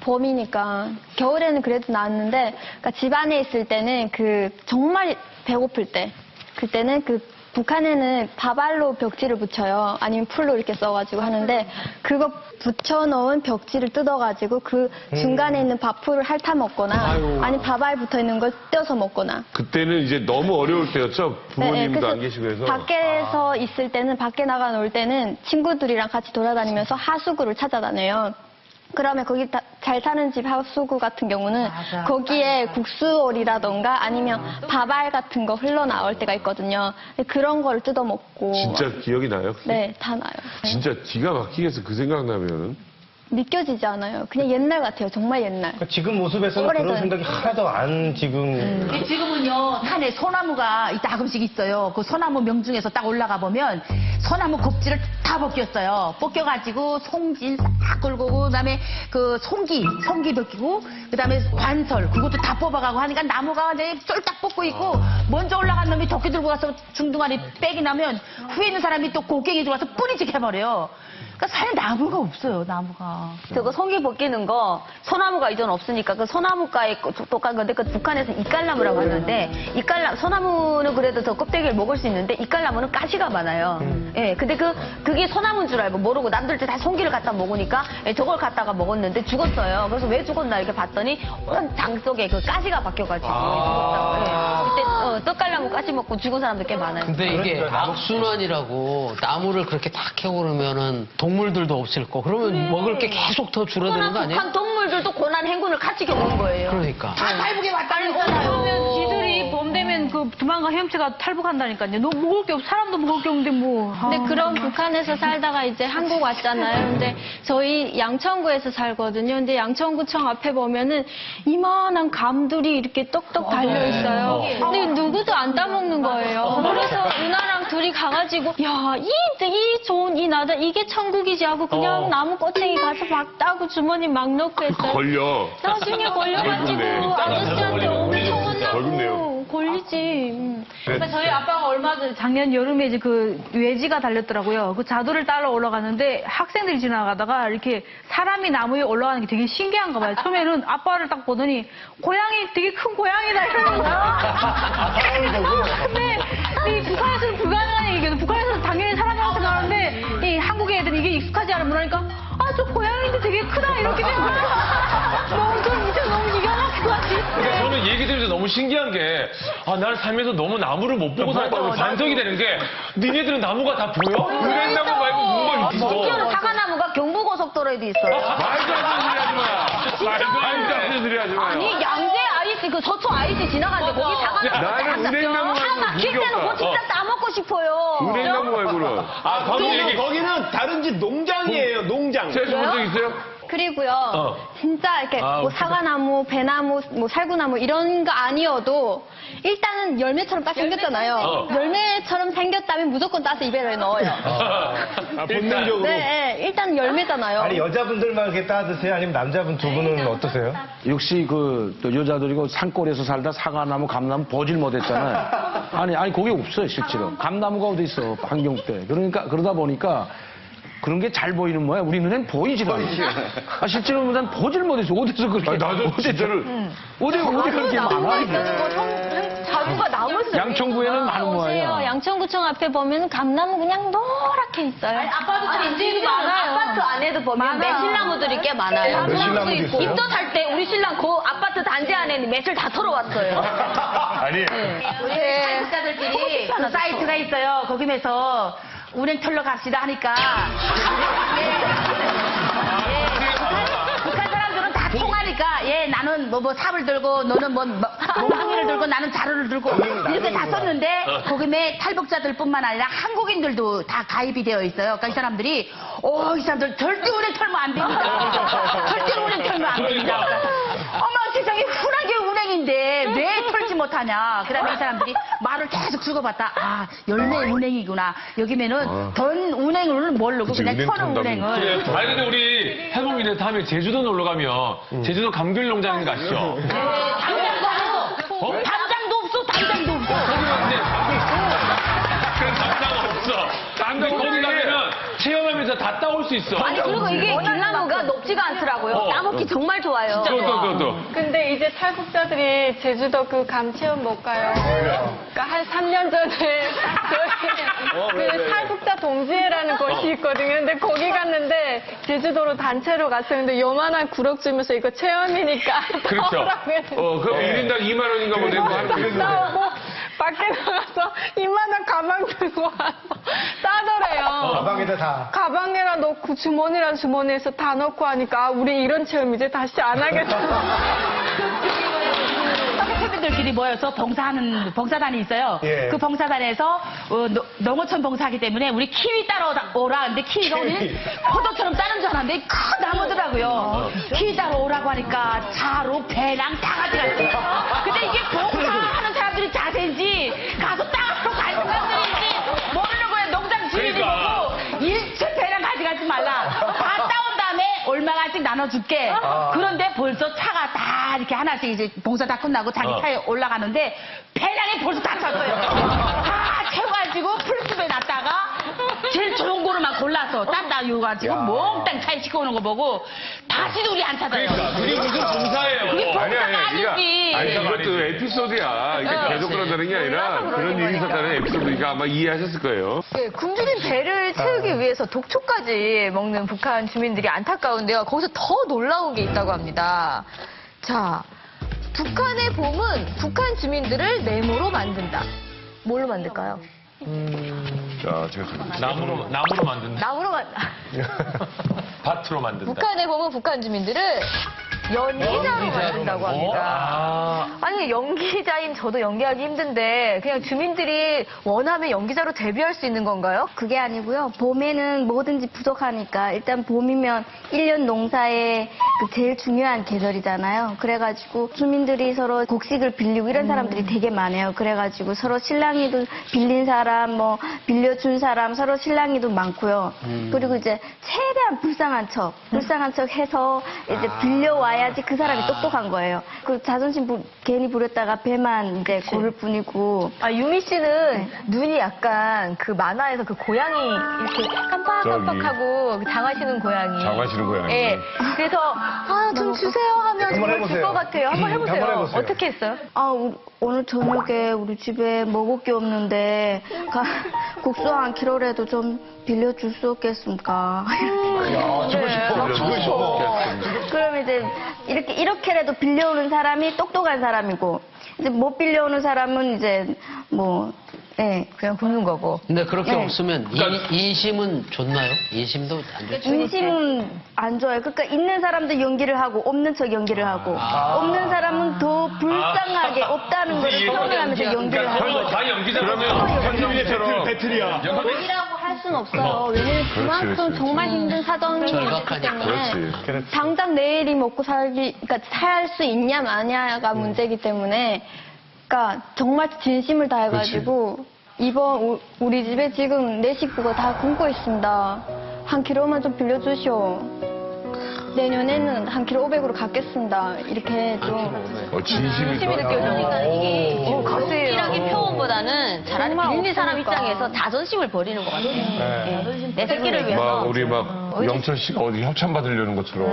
봄이니까. 겨울에는 그래도 나았는데 그러니까 집 안에 있을 때는 그 정말 배고플 때 그때는 그 북한에는 밥알로 벽지를 붙여요. 아니면 풀로 이렇게 써가지고 하는데 그거 붙여놓은 벽지를 뜯어가지고 그 중간에 있는 밥풀을 핥아 먹거나 아니면 밥알 붙어있는 걸 떼어서 먹거나. 그때는 이제 너무 어려울 때였죠? 부모님도 안 계시고 해서. 밖에서 있을 때는 밖에 나가 놀 때는 친구들이랑 같이 돌아다니면서 하수구를 찾아다녀요. 그러면 거기 잘 사는 집 하수구 같은 경우는 거기에 국수올이라던가 아니면 밥알 같은 거 흘러나올 때가 있거든요. 그런 거를 뜯어먹고. 진짜 기억이 나요? 네, 다 나요. 진짜 기가 막히게 해서 그 생각나면은. 믿겨지지 않아요. 그냥 옛날 같아요. 정말 옛날. 지금 모습에서는 그런 생각이 하나도 안 지금. 지금은요 산에 소나무가 가끔씩 있어요. 그 소나무 명중에서 딱 올라가 보면 소나무 껍질을 다 벗겼어요. 벗겨가지고 송진 싹 긁고 그다음에 그 송기 벗기고 그다음에 관설 그것도 다 뽑아가고 하니까 나무가 이제 쫄딱 뽑고 있고 먼저 올라간 놈이 도끼 들고 가서 중둥아리 빼기 나면 후에 있는 사람이 또 곡괭이 들고 와서 뿌리찍 해버려요. 그러니까 산에 나무가 없어요. 나무가. 저거 송기 벗기는 거 소나무가 이전 없으니까 그 소나무가에 똑같은 건데 그 북한에서 이깔나무라고 하는데 소나무는 그래도 더 껍데기를 먹을 수 있는데 이깔나무는 가시가 많아요. 예, 근데 그게 소나무인 줄 알고 모르고 남들 다 송기를 갖다 먹으니까 저걸 갖다가 먹었는데 죽었어요. 그래서 왜 죽었나 이렇게 봤더니 온 장 속에 그 가시가 박혀가지고 죽었다고. 예. 그때 떡갈나무 가시 먹고 죽은 사람들 꽤 많아요. 근데 이게 악순환이라고 나무를 그렇게 다 캐고 그러면은 동물들도 없을 거. 그러면 먹을 게 계속 더 줄어드는 거 아니에요? 북한 동물들도 고난 행군을 같이 겪는 거예요. 그러니까. 다 탈북에 왔다 그랬잖아요. 그러면 지들이 봄 되면 그 두만강 헤엄치가 탈북한다니까요. 너 먹을 게 없, 사람도 먹을 게 없는데 뭐. 근데 그런 북한에서 살다가 이제 한국 왔잖아요. 근데 저희 양천구에서 살거든요. 근데 양천구청 앞에 보면은 이만한 감들이 이렇게 떡떡 달려 있어요. 근데 누구도 안 따먹는 거예요. 그래서 누나랑 둘이 가가지고 야, 이 좋은 이 나다 이게 천국이지 하고 그냥 나무 꼬챙이 가서 막 따고 주머니 막 넣고 했어요. 걸려. 나중에 걸려가지고 아저씨한테 엄청 벌금 내요. 혼나고 걸리지. 그러니까 저희 아빠가 얼마 전에 작년 여름에 이제 그 외지가 달렸더라고요. 그 자도를 따라 올라가는데 학생들이 지나가다가 이렇게 사람이 나무에 올라가는 게 되게 신기한가 봐요. 처음에는 아빠를 딱 보더니 고양이 되게 큰 고양이다 이러는 거야. 근데 이 북한에서는 불가능한 얘기거든. 북한에서는 당연히 사람이라고 생각하는데 이 한국의 애들이 이게 익숙하지 않으면 그러니까 아, 저 고양이인데 되게 크다 이렇게 된 거야. 너무 진짜 너무 기가 막힌 것 같아. 근데 저는 얘기 들으면서 너무 신기한 게, 아, 난 살면서 너무 나무를 못 보고 살다고 반성이 되는 게, 니네들은 나무가 다 보여? 은행나무 말고 뭐가 있어? 심지어는 사과나무가 경부고속도로에도 있어요. 말도 안 되는 소리 하지 마. 말도 안 되는 소리 하지 마. 아니 양재 IC 그 서초 IC 지나가는데 거기 사과나무 나는 은행나무 차 말고 막힐 때는 무기 그 진짜 따먹고 싶어요. 은행나무 말고는. 아, 거기는 다른 집 농장이에요, 농장. 제주 본적 있어요? 그리고요, 진짜 이렇게 뭐 사과나무, 배나무, 뭐 살구나무 이런 거 아니어도 일단은 열매처럼 딱 생겼잖아요. 열매처럼 생겼다면 무조건 따서 입에 넣어요. 본능적으로. 네, 일단 열매잖아요. 아니 여자분들만 이렇게 따드세요? 아니면 남자분 두 분은 어떠세요? 역시 또 여자들이 그 산골에서 살다 사과나무, 감나무 보질 못했잖아요. 아니 거기 없어요 실제로. 감나무가 어디 있어 환경 때. 그러니까 그러다 보니까. 그런 게 잘 보이는 모양. 우리 눈엔 보이질 않아. 아, 실제로 난 보질 못했어. 어디서 그렇게. 나도 진짜를. 어디 그렇게 많아, 이게. 자두가 나무에서 양천구에는 많은 모양이야. 양천구청 앞에 보면 감나무 그냥 노랗게 있어요. 아파트들이 인제 많아요. 아파트 안에도 보면 매실나무들이 꽤 많아요. 매실나무도 있어요? 입도 탈 때 우리 신랑 그 아파트 단지 안에 매실 다 털어왔어요. 아니. 우리 사회자들끼리 그 사이트가 있어요. 거기에서 운행 털러 갑시다 하니까. 북한 사람들은 다 통하니까, 나는 뭐 삽을 들고, 너는 뭐 몽둥이를 들고, 나는 자루를 들고, 이렇게 다 썼는데, 거기에 탈북자들 뿐만 아니라 한국인들도 다 가입이 되어 있어요. 그러니까 이 사람들이, 이 사람들 절대 운행 털면 안 됩니다. 절대 운행 털면 안 됩니다. 어머, 세상에 흔한 게 운행인데, 왜 털지 못하냐. 그 다음에 이 사람들이 말을 계속 주고받다. 아, 열매 운행이구나. 여기면은 던 운행을 모르고 그냥 터는 운행을. 그래. 아니, 근데 우리 해몽이네 다음에 제주도 놀러 가면, 제주도 감귤농장 가시죠? 당장도 없어, 당장도 없어. 거기는 이제 그런 당장 없어. 당장 거기 가면 체험하면서 다 따올 수 있어. 아니, 그리고 이게 길나무가 높지가 않더라고요. 따먹기 정말 좋아요. 또. 근데 이제 탈북자들이 제주도 그 감 체험 못 가요. 그러니까 한 3년 전에 저희 그 탈북자 동지회라는 곳이 있거든요. 근데 거기 갔는데 제주도로 단체로 갔어요. 근데 요만한 구럭 주면서 이거 체험이니까 그렇죠. 따오라고 했는데 그럼 1인당 2만 원인가 뭐 내고 하는 거겠네. 따오고 밖에 나가서 이만한 가방 들고 와서 따더래요. 가방에다 다. 가방에다 넣고 주머니랑 주머니에서 다 넣고 하니까 우리 이런 체험 이제 다시 안 하겠다. 학생들끼리 모여서 봉사단이 있어요. 예. 그 봉사단에서 농어촌 봉사하기 때문에 우리 키위 따러 오라. 근데 키위가 오늘 포도처럼 따는 줄 알았는데 큰 나무더라고요. 키위 따러 오라고 하니까 차로 배랑 다 가져갔어요. 근데 이게 봉사하는 사람들이 자세인지 가서 따러 갈 사람들인지 모르는 거예요. 농장 주인이 보고 일체 배랑 가져가지 말라. 다 따온 다음에 얼마간씩 나눠줄게. 그런데 벌써 차가 다 이렇게 하나씩 이제 봉사 다 끝나고 자기 차에 올라가는데 배낭이 벌써 다 찼어요. 다 채워가지고 풀숲에 놨다가 제일 좋은 거로만 골라서 땄다 요가지고 몽땅 차에 싣고 오는 거 보고 다시도 우리 안 찾아요. 그러니까. 그게 무슨 봉사예요. 그게 봉사가 아니, 아니지. 이것도 에피소드야. 이게 계속 그런다는 게 아니라 그런 일이 있었다는 에피소드니까 아마 이해하셨을 거예요. 굶주린 배를 채우기 위해서 독초까지 먹는 북한 주민들이 안타까운데요. 거기서 더 놀라운 게 있다고 합니다. 자, 북한의 봄은 북한 주민들을 네모로 만든다. 뭘로 만들까요? 자, 제가 나무로 만든다. 밭으로 만든다. 북한에 보면 북한 주민들을 연기자로 만든다고 합니다. 아니 연기자인 저도 연기하기 힘든데 그냥 주민들이 원하면 연기자로 데뷔할 수 있는 건가요? 그게 아니고요. 봄에는 뭐든지 부족하니까 일단 봄이면 1년 농사의 그 제일 중요한 계절이잖아요. 그래가지고 주민들이 서로 곡식을 빌리고 이런 사람들이 되게 많아요. 그래가지고 서로 실랑이도 빌린 사람, 뭐 빌려준 사람, 서로 실랑이도 많고요. 그리고 이제 최대한 불쌍한 척 해서 이제 빌려와야지 그 사람이 똑똑한 거예요. 그 자존심 괜히 부렸다가 배만 이제 고를 뿐이고. 아, 유미 씨는 눈이 약간 그 만화에서 그 고양이 이렇게 깜빡깜빡하고 장하시는 고양이. 장하시는 고양이. 예. 그래서 좀 주세요 하면 한번 정말 줄 것 해보세요. 같아요. 한번 해보세요. 한번 해보세요. 어떻게 했어요? 오늘 저녁에 우리 집에 먹을 게 없는데 국수 한 킬로라도 좀 빌려줄 수 없겠습니까? 주고 싶어. 그럼 이제 이렇게라도 빌려오는 사람이 똑똑한 사람이고 이제 못 빌려오는 사람은 이제 그냥 굶는 거고. 근데 그렇게 네. 없으면 인심은 좋나요? 인심도 안 좋죠. 인심은 안 좋아요. 그러니까 있는 사람도 연기를 하고 없는 척 연기를 하고 없는 사람은 더 불쌍하게 없다는 걸 표현하면서 연기를 하고 그러면 다 연기자라면 현주민처럼 배틀이야. 연기라고 할 수는 없어요. 왜냐면 그만큼 정말 힘든 사정이 있기 때문에 당장 내일이 먹고 살 수 있냐 마냐가 문제이기 때문에 그러니까 정말 진심을 다해가지고 이번 우리 집에 지금 내 식구가 다 굶고 있습니다. 한 킬로만 좀 빌려주시오. 내년에는 한 킬로 500으로 갚겠습니다. 이렇게 좀 진심이 느껴지니까 이게 가세요. 확실하게 표현보다는 차라리 빌린 사람 입장에서 자존심을 버리는 것 같아요. 내 새끼를 위해서. 막 우리 영철 씨가 어디 협찬 받으려는 것처럼.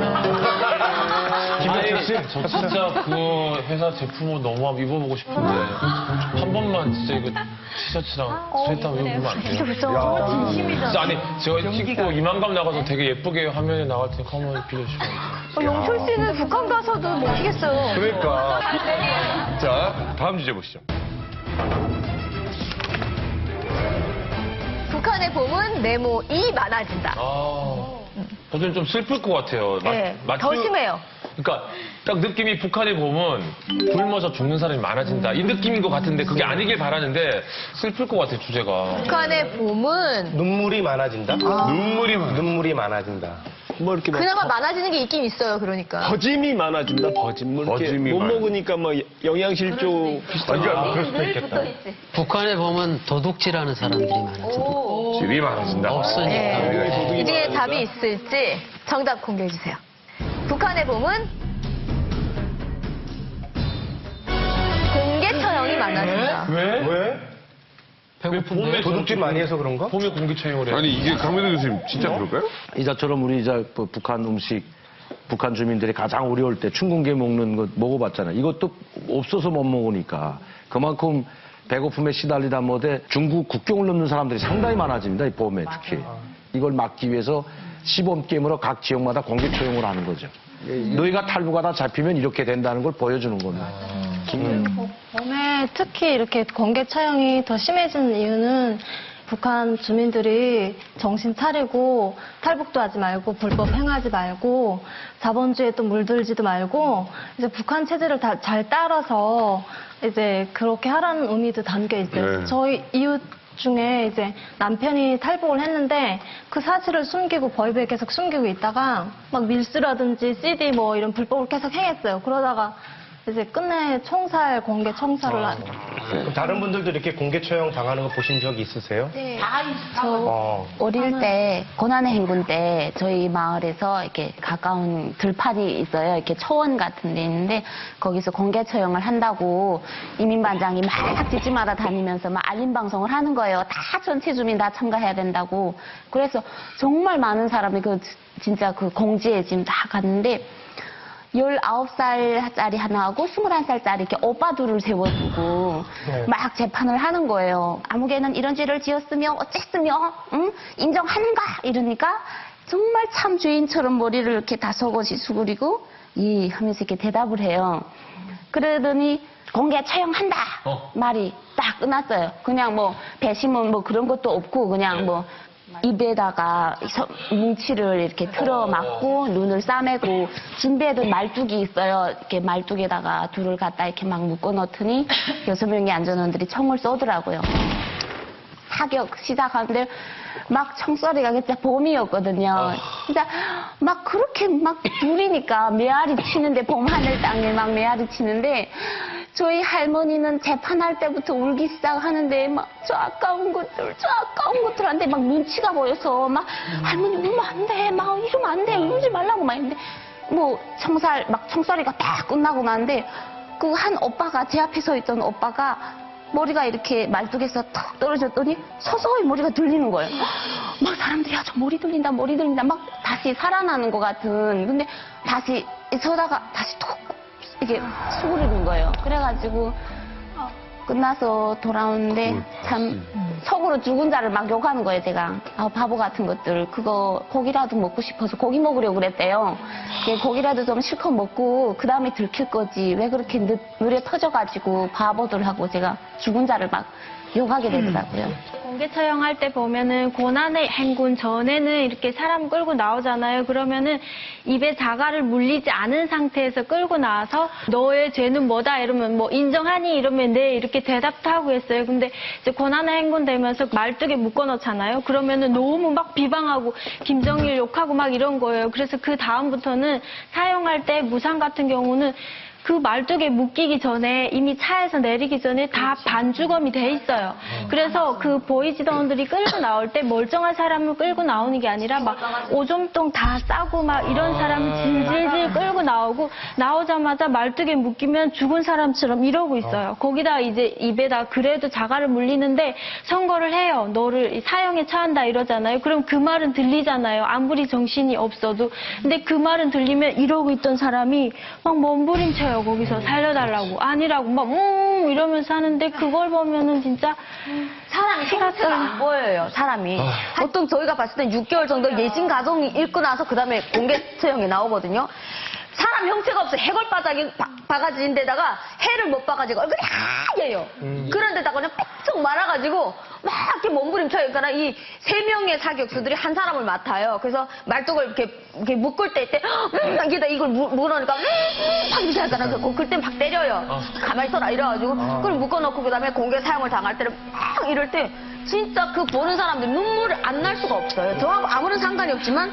김혜진 씨, 저 진짜 그 회사 제품 옷 너무 한번 입어보고 싶은데 한 번만 진짜 이거 티셔츠랑 스웨터 한번 입어보면 안 돼요? 정말 진심이잖아. 진짜 아니 제가 찍고 이만감 나가서 되게 예쁘게 화면에 나갈 테니까 한번 빌려주시면 영철 씨는 북한 가서도 못 피겠어요. 그러니까. 자, 다음 주제 보시죠. 북한의 봄은 네모이 많아진다. 저는 좀 슬플 것 같아요. 더 심해요. 그러니까 딱 느낌이 북한의 봄은 굶어서 죽는 사람이 많아진다 이 느낌인 것 같은데 그게 아니길 바라는데 슬플 것 같아요 주제가. 북한의 봄은 눈물이 많아진다? 눈물이 많아진다. 뭐 이렇게 그나마 많아지는 게 있긴 있어요. 그러니까. 버짐이 많아진다. 버짐. 뭐 이렇게 버짐이 못 많아. 먹으니까 뭐 영양실조 비슷한 거. 그럴 수도 있겠다. 북한에 보면 도둑질하는 사람들이 많아요. 질이 많아진다. 없으니까. 이 중에 답이 있을지 정답 공개해 주세요. 북한의 봄은 공개 처형이 많아진다. 왜? 봄에 도둑질 많이 해서 그런가? 봄에 공기처형을 해요. 아니, 이게 강민호 교수님 진짜 그럴까요? 이자처럼 우리 북한 음식, 북한 주민들이 가장 어려울 때 춘궁게 먹는 거 먹어봤잖아요. 이것도 없어서 못 먹으니까 그만큼 배고픔에 시달리다 못해 중국 국경을 넘는 사람들이 상당히 많아집니다. 이 봄에 특히. 이걸 막기 위해서 시범 게임으로 각 지역마다 공개 처형을 하는 거죠. 너희가 탈북하다 잡히면 이렇게 된다는 걸 보여주는 겁니다. 봄에 특히 이렇게 공개 처형이 더 심해지는 이유는 북한 주민들이 정신 차리고 탈북도 하지 말고 불법 행하지 말고 자본주의에 또 물들지도 말고 이제 북한 체제를 다 잘 따라서 이제 그렇게 하라는 의미도 담겨 있어요. 네. 저희 이웃 중에 이제 남편이 탈북을 했는데 그 사실을 숨기고 벌브에 계속 숨기고 있다가 막 밀수라든지 CD 뭐 이런 불법을 계속 행했어요. 그러다가 이제 끝내 공개 청사를 그럼 다른 분들도 이렇게 공개 처형 당하는 거 보신 적이 있으세요? 네. 저 어릴 때 고난의 행군 때 저희 마을에서 이렇게 가까운 들판이 있어요. 이렇게 초원 같은 데 있는데 거기서 공개 처형을 한다고 이민반장이 막 집집마다 다니면서 막 알림 방송을 하는 거예요. 다 전체 주민 다 참가해야 된다고. 그래서 정말 많은 사람이 진짜 그 공지에 지금 다 갔는데 19살짜리 하나하고 21살짜리 이렇게 오빠 둘을 세워두고 막 재판을 하는 거예요. 아무개는 이런 죄를 지었으며 어쨌으며 인정하는가 이러니까 정말 참 죄인처럼 머리를 이렇게 다소곳이 수그리고 하면서 이렇게 대답을 해요. 그러더니 공개 처형한다 말이 딱 끝났어요. 그냥 뭐 배심은 뭐 그런 것도 없고 그냥 뭐 입에다가 뭉치를 이렇게 틀어 막고 눈을 싸매고 준비해둔 말뚝이 있어요. 이렇게 말뚝에다가 둘을 갖다 이렇게 막 묶어 넣더니 6명의 안전원들이 총을 쏘더라고요. 사격 시작하는데 막 총소리가 진짜 봄이었거든요. 진짜 막 그렇게 막 불이니까 메아리 치는데 봄 하늘 땅에 막 메아리 치는데 저희 할머니는 재판할 때부터 울기 시작하는데 막 저 아까운 것들 한데 막 눈치가 보여서 막 할머니 울면 안 돼, 막 이러면 안 돼, 울지 말라고 막 했는데 뭐 총소리가 딱 끝나고 나는데 그 한 오빠가 제 앞에 서 있던 오빠가 머리가 이렇게 말뚝에서 탁 떨어졌더니 서서히 머리가 들리는 거예요. 막 사람들이 저 머리 들린다 막 다시 살아나는 것 같은. 근데 다시 서다가 다시 툭 이게 수그리는 거예요. 그래가지고 끝나서 돌아오는데 참 속으로 죽은 자를 막 욕하는 거예요. 제가 바보 같은 것들 그거 고기라도 먹고 싶어서 고기 먹으려고 그랬대요. 고기라도 좀 실컷 먹고 그 다음에 들킬 거지 왜 그렇게 느려 터져가지고 바보들 하고 제가 죽은 자를 막 욕하게 되더라고요. 공개 처형할 때 보면은 고난의 행군 전에는 이렇게 사람 끌고 나오잖아요. 그러면은 입에 자갈을 물리지 않은 상태에서 끌고 나와서 너의 죄는 뭐다 이러면 뭐 인정하니 이러면 네 이렇게 대답도 하고 했어요. 근데 이제 고난의 행군 되면서 말뚝에 묶어 놓잖아요. 그러면은 너무 막 비방하고 김정일 욕하고 막 이런 거예요. 그래서 그 다음부터는 사용할 때 무상 같은 경우는 그 말뚝에 묶이기 전에 이미 차에서 내리기 전에 다 반주검이 돼 있어요. 그래서 그 보이지던들이 끌고 나올 때 멀쩡한 사람을 끌고 나오는 게 아니라 막 오줌통 다 싸고 막 이런 사람을 질질질 끌고 나오고 나오자마자 말뚝에 묶이면 죽은 사람처럼 이러고 있어요. 거기다 이제 입에다 그래도 자갈을 물리는데 선고를 해요. 너를 사형에 처한다 이러잖아요. 그럼 그 말은 들리잖아요. 아무리 정신이 없어도. 근데 그 말은 들리면 이러고 있던 사람이 막 몸부림쳐요. 거기서 살려달라고 아니라고 막 이러면서 하는데 그걸 보면은 진짜 사람이 형체가 안 보여요. 사람이 보통 저희가 봤을 땐 6개월 정도 예진 가정이 읽고 나서 그 다음에 공개 처형이 나오거든요. 사람 형체가 없어. 해골바닥이 바가지인데다가 해를 못 봐가지고 얼굴이 하얘요. 그런데다가 그냥 빽쩍 말아가지고 막 이렇게 몸부림쳐요. 그러니까 이 3명의 사격수들이 한 사람을 맡아요. 그래서 말뚝을 이렇게 묶을 때 이걸 물으니까 팍 이렇게 하잖아. 그때 막 때려요. 가만히 있어라 이래가지고 그걸 묶어놓고 그 다음에 공개 사용을 당할 때는 막 이럴 때 진짜 그 보는 사람들 눈물을 안 날 수가 없어요. 저하고 아무런 상관이 없지만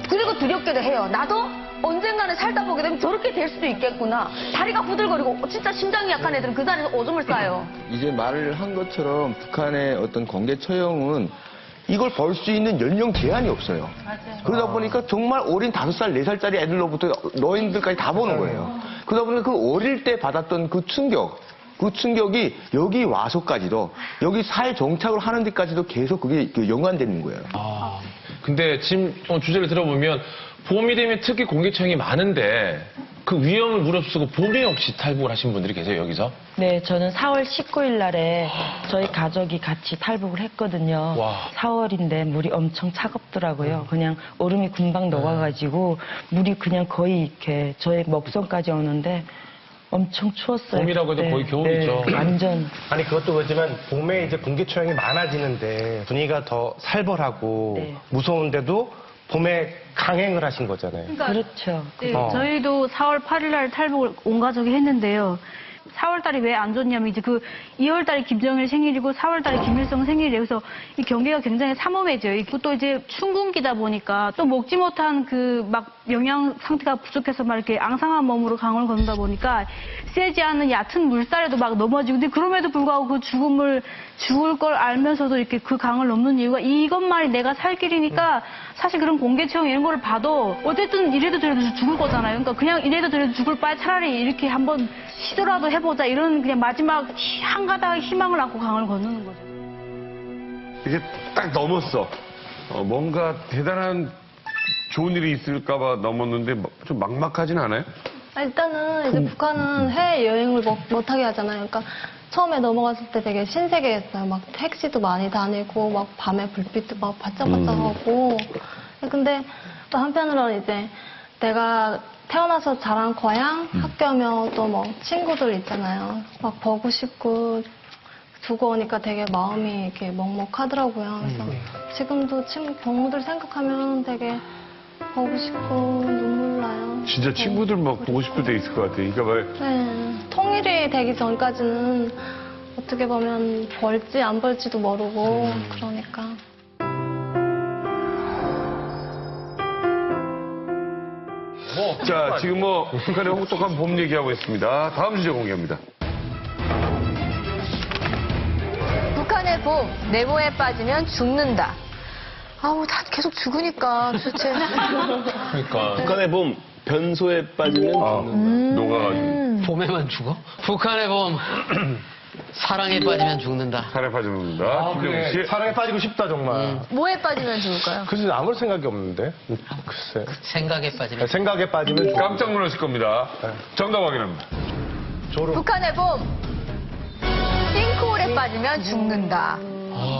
그리고 두렵게도 해요. 나도 언젠가는 살다 보게 되면 저렇게 될 수도 있겠구나. 다리가 후들거리고 진짜 심장이 약한 애들은 그 자리에서 오줌을 싸요. 이제 말을 한 것처럼 북한의 어떤 공개 처형은 이걸 벌 수 있는 연령 제한이 없어요. 맞아요. 그러다 보니까 정말 어린 5살, 4살짜리 애들로부터 노인들까지 다 보는 거예요. 그러다 보니까 그 어릴 때 받았던 그 충격이 여기 와서까지도 여기 사회 정착을 하는 데까지도 계속 그게 연관되는 거예요. 근데 지금 주제를 들어보면 봄이 되면 특히 공개처형이 많은데 그 위험을 무릅쓰고 봄이 없이 탈북을 하신 분들이 계세요, 여기서? 네, 저는 4월 19일 날에 저희 가족이 같이 탈북을 했거든요. 4월인데 물이 엄청 차갑더라고요. 그냥 얼음이 금방 녹아가지고 물이 그냥 거의 이렇게 저의 먹선까지 오는데 엄청 추웠어요. 봄이라고 해도 그때. 거의 겨울이죠. 네, 완전. 아니 그것도 그렇지만 봄에 이제 공개 처형이 많아지는데 분위기가 더 살벌하고 무서운데도 봄에 강행을 하신 거잖아요. 그렇죠. 네, 저희도 4월 8일 날 탈북을 온 가족이 했는데요. 4월 달이 왜 안 좋냐면 이제 그 2월 달이 김정일 생일이고 4월 달이 김일성 생일이에요. 그래서 이 경계가 굉장히 삼엄해져요. 또 이제 춘궁기다 보니까 또 먹지 못한 그 막 영양 상태가 부족해서 막 이렇게 앙상한 몸으로 강을 건너다 보니까 세지 않은 얕은 물살에도 막 넘어지고 근데 그럼에도 불구하고 그 죽을 걸 알면서도 이렇게 그 강을 넘는 이유가 이것만이 내가 살 길이니까 사실 그런 공개처형 이런 거를 봐도 어쨌든 이래도 저래도 죽을 거잖아요. 그러니까 그냥 이래도 저래도 죽을 바에 차라리 이렇게 한번 시도라도 해보자 이런 그냥 마지막 한 가닥의 희망을 안고 강을 건너는 거죠. 이제 딱 넘었어. 뭔가 대단한 좋은 일이 있을까봐 넘었는데 좀 막막하진 않아요? 일단은 이제 북한은 해외 여행을 못하게 하잖아요. 그러니까 처음에 넘어갔을 때 되게 신세계였어요. 막 택시도 많이 다니고 막 밤에 불빛도 막 반짝반짝하고. 근데 또 한편으로는 이제 내가 태어나서 자란 고향, 학교며 또 뭐 친구들 있잖아요. 막 보고 싶고 두고 오니까 되게 마음이 이렇게 먹먹하더라고요. 그래서 지금도 동무들 생각하면 되게 보고 싶고 눈물 나요. 진짜 친구들 막 보고 싶을 때 있을 것 같아. 그러니까 막 네. 통일이 되기 전까지는 어떻게 보면 벌지 안 벌지도 모르고 그러니까. 자, 지금 뭐 북한의 혹독한 봄 얘기하고 있습니다. 다음 주제 공개합니다. 북한의 봄, 내모에 빠지면 죽는다. 아우, 다 계속 죽으니까 도대체. 그러니까. 북한의 봄, 변소에 빠지면 죽는다. 녹아가지고. 봄에만 죽어? 북한의 봄. 사랑에 빠지면 죽는다. 사랑에 빠지면 죽는다. 김정은 씨. 사랑에 빠지고 싶다 정말. 뭐에 빠지면 죽을까요? 글쎄 아무 생각이 없는데. 글쎄. 생각에 빠지면. 생각에 빠지면 깜짝 놀라실 겁니다. 정답 확인합니다. 북한의 봄, 싱크홀에 빠지면 죽는다.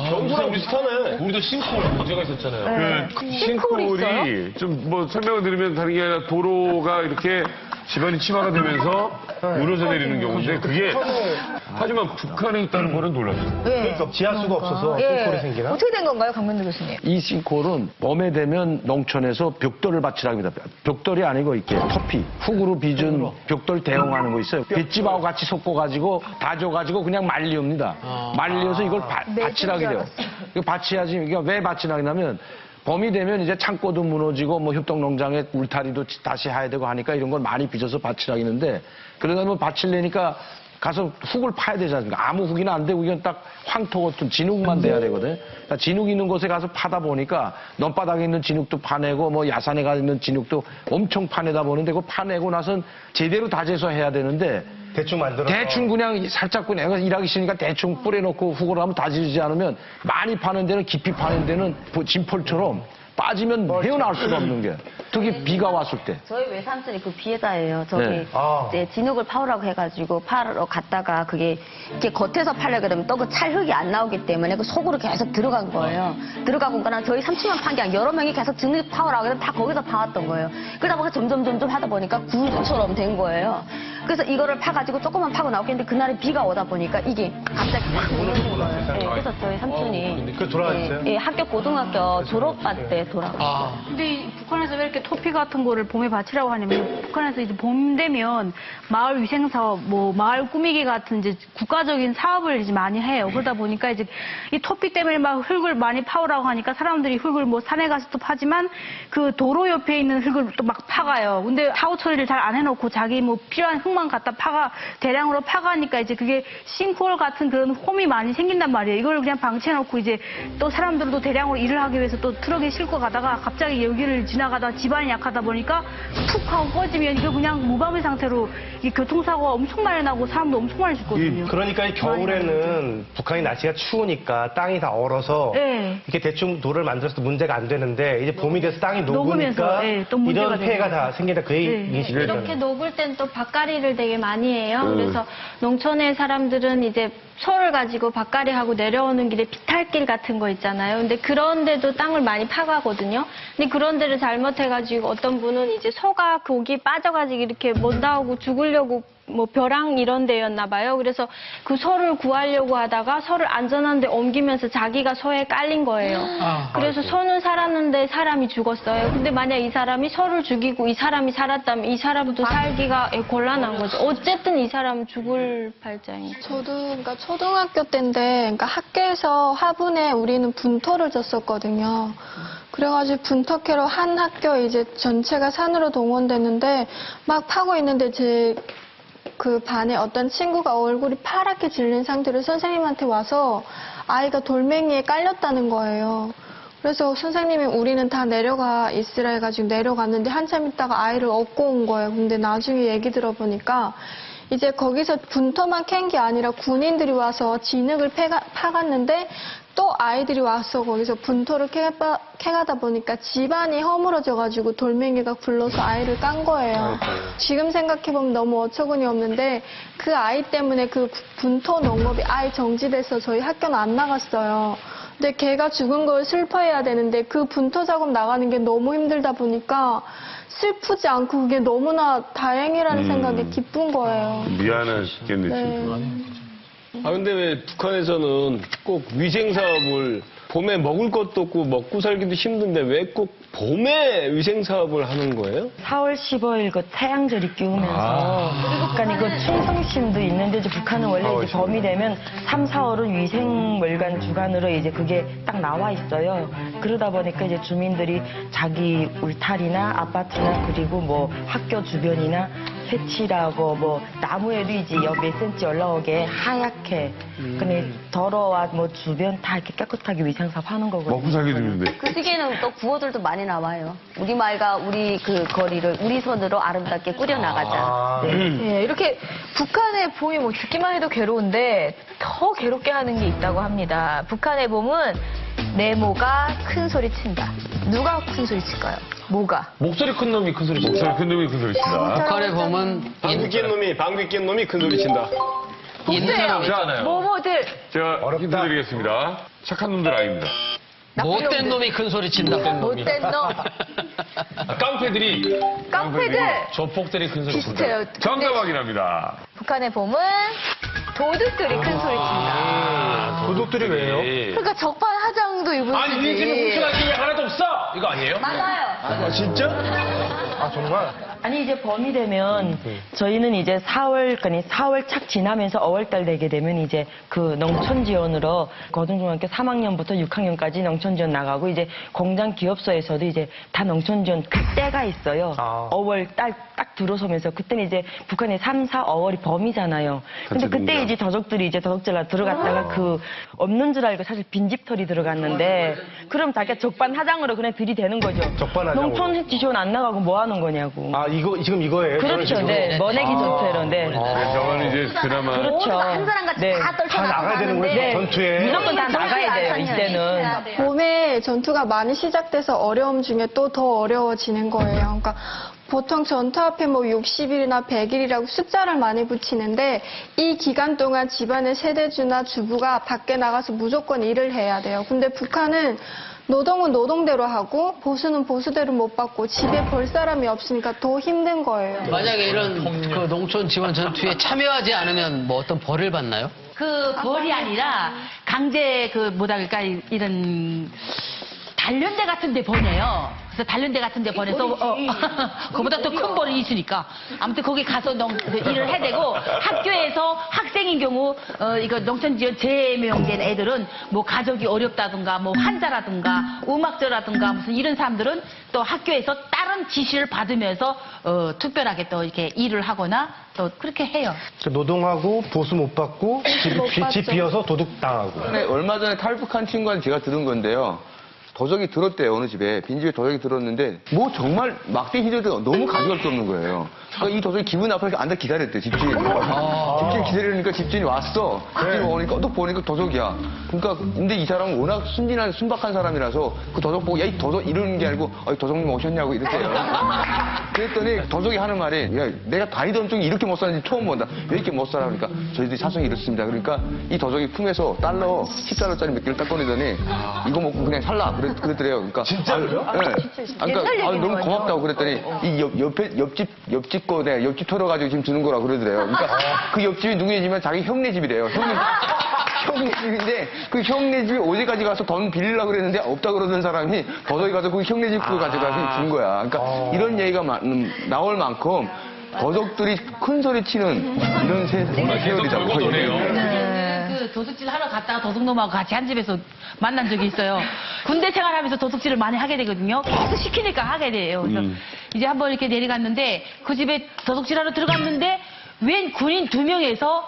변소랑 비슷하네. 우리도 싱크홀 문제가 있었잖아요. 그 싱크홀이 좀 뭐 설명을 드리면 다른 게 아니라 도로가 이렇게 집안이 침하가 되면서 무너져 내리는 경우인데 그게 하지만 북한에 있다는 거는 놀랐어요. 그러니까 지하수가 없어서 싱크홀이 생기나? 어떻게 된 건가요, 강명도 교수님? 이 싱크홀은 봄에 되면 농촌에서 벽돌을 받치라고 합니다. 벽돌이 아니고 이렇게 터피, 훅으로 빚은 벽돌 대용하는 거 있어요. 볏짚하고 같이 섞어가지고 다져가지고 그냥 말리옵니다. 말려서 이걸 받치라게 돼요. 이거 받치야지. 이게 왜 받치라게 하냐면 봄이 되면 이제 창고도 무너지고 뭐 협동농장에 울타리도 다시 해야 되고 하니까 이런 걸 많이 빚어서 받치라고 했는데 그러다 보면 받치려니까 가서 훅을 파야 되지 않습니까? 아무 훅이나 안 되고 이건 딱 황토 같은 진흙만 돼야 되거든. 그러니까 진흙 있는 곳에 가서 파다 보니까 논바닥에 있는 진흙도 파내고 뭐 야산에 가 있는 진흙도 엄청 파내다 보는데 그거 파내고 나선 제대로 다져서 해야 되는데 대충 만들어. 대충 그냥 살짝 그냥 일하기 싫으니까 대충 뿌려놓고 훅으로 하면 다지지 않으면 많이 파는 데는 깊이 파는 데는 진폴처럼 빠지면 헤어나올 수가 없는 게 특히 비가 왔을 때. 저희 외삼촌이 그 피해자예요. 저기 네. 이제 진흙을 파오라고 해가지고 파러 갔다가 그게 이렇게 겉에서 팔려 그러면 또 그 찰흙이 안 나오기 때문에 그 속으로 계속 들어간 거예요. 들어가고 그러나 저희 삼촌만 판 게 아니라 여러 명이 계속 진흙 파오라고 그러면 다 거기서 파왔던 거예요. 그러다 보니까 점점 하다 보니까 굴처럼 된 거예요. 그래서 이거를 파가지고 조금만 파고 나오겠는데 그날에 비가 오다 보니까 이게 갑자기 확 무너진 거예요. 네, 그래서 저희 삼촌이 그 돌아가셨어요? 예, 학교 고등학교 졸업반 때 돌아가셨어요. 근데 이 북한에서 왜 이렇게 토피 같은 거를 봄에 바치라고 하냐면 북한에서 이제 봄 되면 마을 위생 사업, 뭐 마을 꾸미기 같은 이제 국가적인 사업을 이제 많이 해요. 그러다 보니까 이제 이 토피 때문에 막 흙을 많이 파오라고 하니까 사람들이 흙을 뭐 산에 가서 또 파지만 그 도로 옆에 있는 흙을 또 막 파가요. 근데 사후 처리를 잘 안 해놓고 자기 뭐 필요한 흙만 갖다 대량으로 파가니까 이제 그게 싱크홀 같은 그런 홈이 많이 생긴단 말이에요. 이걸 그냥 방치해놓고 이제 또 사람들도 대량으로 일을 하기 위해서 또 트럭에 싣고 가다가 갑자기 여기를 지나가다 집안이 약하다 보니까 툭 하고 꺼지면 이게 그냥 무방비 상태로 이 교통사고가 엄청 많이 나고 사람도 엄청 많이 죽거든요. 그러니까 이 겨울에는 북한이 날씨가 추우니까 땅이 다 얼어서 네. 이렇게 대충 돌을 만들어서 문제가 안 되는데 이제 봄이 돼서 땅이 녹으면서, 녹으니까 네, 또 문제가 이런 피해가 되는 다 생긴다 그 얘기시죠. 이렇게 녹을 땐 또 밭갈이를 되게 많이 해요. 그래서 농촌의 사람들은 이제 소를 가지고 밭갈이하고 내려오는 길에 비탈길 같은 거 있잖아요. 근데 그런 데도 땅을 많이 파가거든요. 근데 그런 데를 잘못해가지고 어떤 분은 이제 소가 거기 빠져가지고 이렇게 못 나오고 죽으려고 뭐 벼랑 이런 데였나 봐요. 그래서 그 소를 구하려고 하다가 소를 안전한 데 옮기면서 자기가 소에 깔린 거예요. 그래서 소는 살았는데 사람이 죽었어요. 근데 만약 이 사람이 소를 죽이고 이 사람이 살았다면 이 사람도 살기가 곤란한 거죠. 어쨌든 이 사람은 죽을 발장이에요. 저도 그러니까 초등학교 때인데 그러니까 학교에서 화분에 우리는 분토를 줬었거든요. 그래가지고 분토캐로 한 학교 이제 전체가 산으로 동원됐는데 막 파고 있는데 제 그 반에 어떤 친구가 얼굴이 파랗게 질린 상태로 선생님한테 와서 아이가 돌멩이에 깔렸다는 거예요. 그래서 선생님이 우리는 다 내려가 있으라 해가지고 내려갔는데 한참 있다가 아이를 업고 온 거예요. 근데 나중에 얘기 들어보니까 이제 거기서 분토만 캔 게 아니라 군인들이 와서 진흙을 파갔는데 또 아이들이 와서 거기서 분토를 캐가다 보니까 집안이 허물어져가지고 돌멩이가 굴러서 아이를 깐 거예요. 지금 생각해보면 너무 어처구니 없는데 그 아이 때문에 그 분토 농업이 아예 정지돼서 저희 학교는 안 나갔어요. 근데 걔가 죽은 걸 슬퍼해야 되는데 그 분토 작업 나가는 게 너무 힘들다 보니까 슬프지 않고 그게 너무나 다행이라는 생각에 기쁜 거예요. 미안하시겠네, 네. 아, 근데 왜 북한에서는 꼭 위생사업을 봄에 먹을 것도 없고 먹고 살기도 힘든데 왜 꼭 봄에 위생사업을 하는 거예요? 4월 15일 그 태양절이 끼우면서 그러니까 그 충성심도 있는데 이제 북한은 원래 이제 봄이 되면 3, 4월은 위생월간 주간으로 이제 그게 딱 나와 있어요. 그러다 보니까 이제 주민들이 자기 울타리나 아파트나 그리고 뭐 학교 주변이나 새치라고 뭐 나무에도 이제 몇 센치 올라오게 하얗게 근데 더러워 뭐 주변 다 이렇게 깨끗하게 위생사업 하는 거거든요. 먹고 살기도 힘든데. 그 시기에는 또 구호들도 많이 나와요. 우리 말과 우리 그 거리를 우리 손으로 아름답게 꾸려나가자. 네, 이렇게 북한의 봄이 뭐 듣기만 해도 괴로운데 더 괴롭게 하는 게 있다고 합니다. 북한의 봄은 네모가 큰 소리 친다. 누가 큰 소리 칠까요? 뭐가? 목소리 큰 놈이 큰 소리 친다. 목소리 큰 놈이 큰 소리 친다. 북한에 보면 방귀 낀 놈이 큰 소리 친다. 보세요. 뭐뭐들. 제가 힌트 드리겠습니다. 착한 놈들 아닙니다. 못된 놈이 큰 소리 친다. 못된 놈. 깡패들이 조폭들이 큰 소리 친다. 비슷해요. 정답 확인합니다. 북한의 봄은 도둑들이 큰 소리 친다. 도둑들이 왜요? 그러니까 적반 하장도 입은 아니, 우리 집에 훔쳐갈 게 왜 하나도 없어? 이거 아니에요? 맞아요. 아, 진짜? 아, 정말? 아니 이제 봄이 되면 저희는 이제 4월 착 지나면서 5월달 되게 되면 이제 그 농촌 지원으로 고등중학교 3학년부터 6학년까지 농촌 지원 나가고 이제 공장 기업소에서도 이제 다 농촌 지원 그때가 있어요. 5월달 딱 들어서면서 그때는 이제 북한의 3, 4, 5월이 봄이잖아요. 근데 그때 이제 도적들이 이제 도적질러 들어갔다가 그 없는 줄 알고 사실 빈집털이 들어갔는데 그럼 자기가 적반하장으로 그냥 들이대는 거죠. 적반하장으로. 농촌 지원 안 나가고 뭐 하는 거냐고. 아, 지금 이거예요? 그렇죠, 네. 먼애기 좋대로, 네. 저거는 이제 그나마. 그렇죠. 한 사람 같이 네. 다 떨쳐 다 나가야 되는 거예요, 네. 전투에. 무조건 다 나가야 돼요, 이때는. 봄에 전투가 많이 시작돼서 어려움 중에 또 더 어려워지는 거예요. 그러니까 보통 전투 앞에 뭐 60일이나 100일이라고 숫자를 많이 붙이는데 이 기간 동안 집안의 세대주나 주부가 밖에 나가서 무조건 일을 해야 돼요. 근데 북한은 노동은 노동대로 하고 보수는 보수대로 못 받고 집에 볼 사람이 없으니까 더 힘든 거예요. 만약에 이런 그 농촌 지원 전투에 참여하지 않으면 뭐 어떤 벌을 받나요? 그 벌이 아니라 강제 그 뭐다 그럴까 이런 단련대 같은 데 보내요. 그래서 단련대 같은 데 보내서 그보다 더 큰 벌이 있으니까 아무튼 거기 가서 일을 해야 되고 학교에서 학생인 경우 이거 농촌 지원 재명된 애들은 뭐 가족이 어렵다든가 뭐 환자라든가 음악저라든가 무슨 이런 사람들은 또 학교에서 다른 지시를 받으면서 특별하게 또 이렇게 일을 하거나 또 그렇게 해요. 노동하고 보수 못 받고 집 비어서 도둑 당하고. 네, 얼마 전에 탈북한 친구한테 제가 들은 건데요. 도적이 들었대요, 어느 집에. 빈집에 도적이 들었는데, 뭐 정말 막대 희저도 너무 가져갈 수 없는 거예요. 그러니까 이 도적이 기분 나쁘니까 앉아 기다렸대, 집주인이. 집주인 기다리니까 집주인이 왔어. 집주인이 오니까, 또 보니까 도적이야. 그러니까, 근데 이 사람은 워낙 순박한 사람이라서 그 도적 보고, 야, 이 도적 이러는 게 아니고, 이 도적님 오셨냐고 이랬대요. 그랬더니 도적이 하는 말이, 야, 내가 다니던 중에 이렇게 못 사는지 처음 본다. 왜 이렇게 못 살아? 그러니까, 저희들이 사정이 이렇습니다. 그러니까 이 도적이 품에서 달러, 10달러짜리 몇 개를 딱 꺼내더니, 이거 먹고 그냥 살라. 그랬더래요. 그러니까. 진짜로요? 네. 그러니까 너무 고맙다고 그랬더니 이 옆집 거 내가 옆집 털어가지고 지금 주는 거라 그러더래요. 그러니까 그 옆집이 누구의 집이면 자기 형네 집이래요. 형네 집인데 그 형네 집에 어제까지 가서 돈 빌리려고 그랬는데 없다 그러던 사람이 도저히 가서 그 형네 집 거 가져가서 준 거야. 그러니까 이런 얘기가 나올 만큼 도적들이 큰 소리 치는 이런 세월이라고. 그 도둑질 하러 갔다가 도둑놈하고 같이 한 집에서 만난 적이 있어요. 군대 생활하면서 도둑질을 많이 하게 되거든요. 계속 시키니까 하게 돼요. 그래서 이제 한번 이렇게 내려갔는데 그 집에 도둑질하러 들어갔는데 웬 군인 2명에서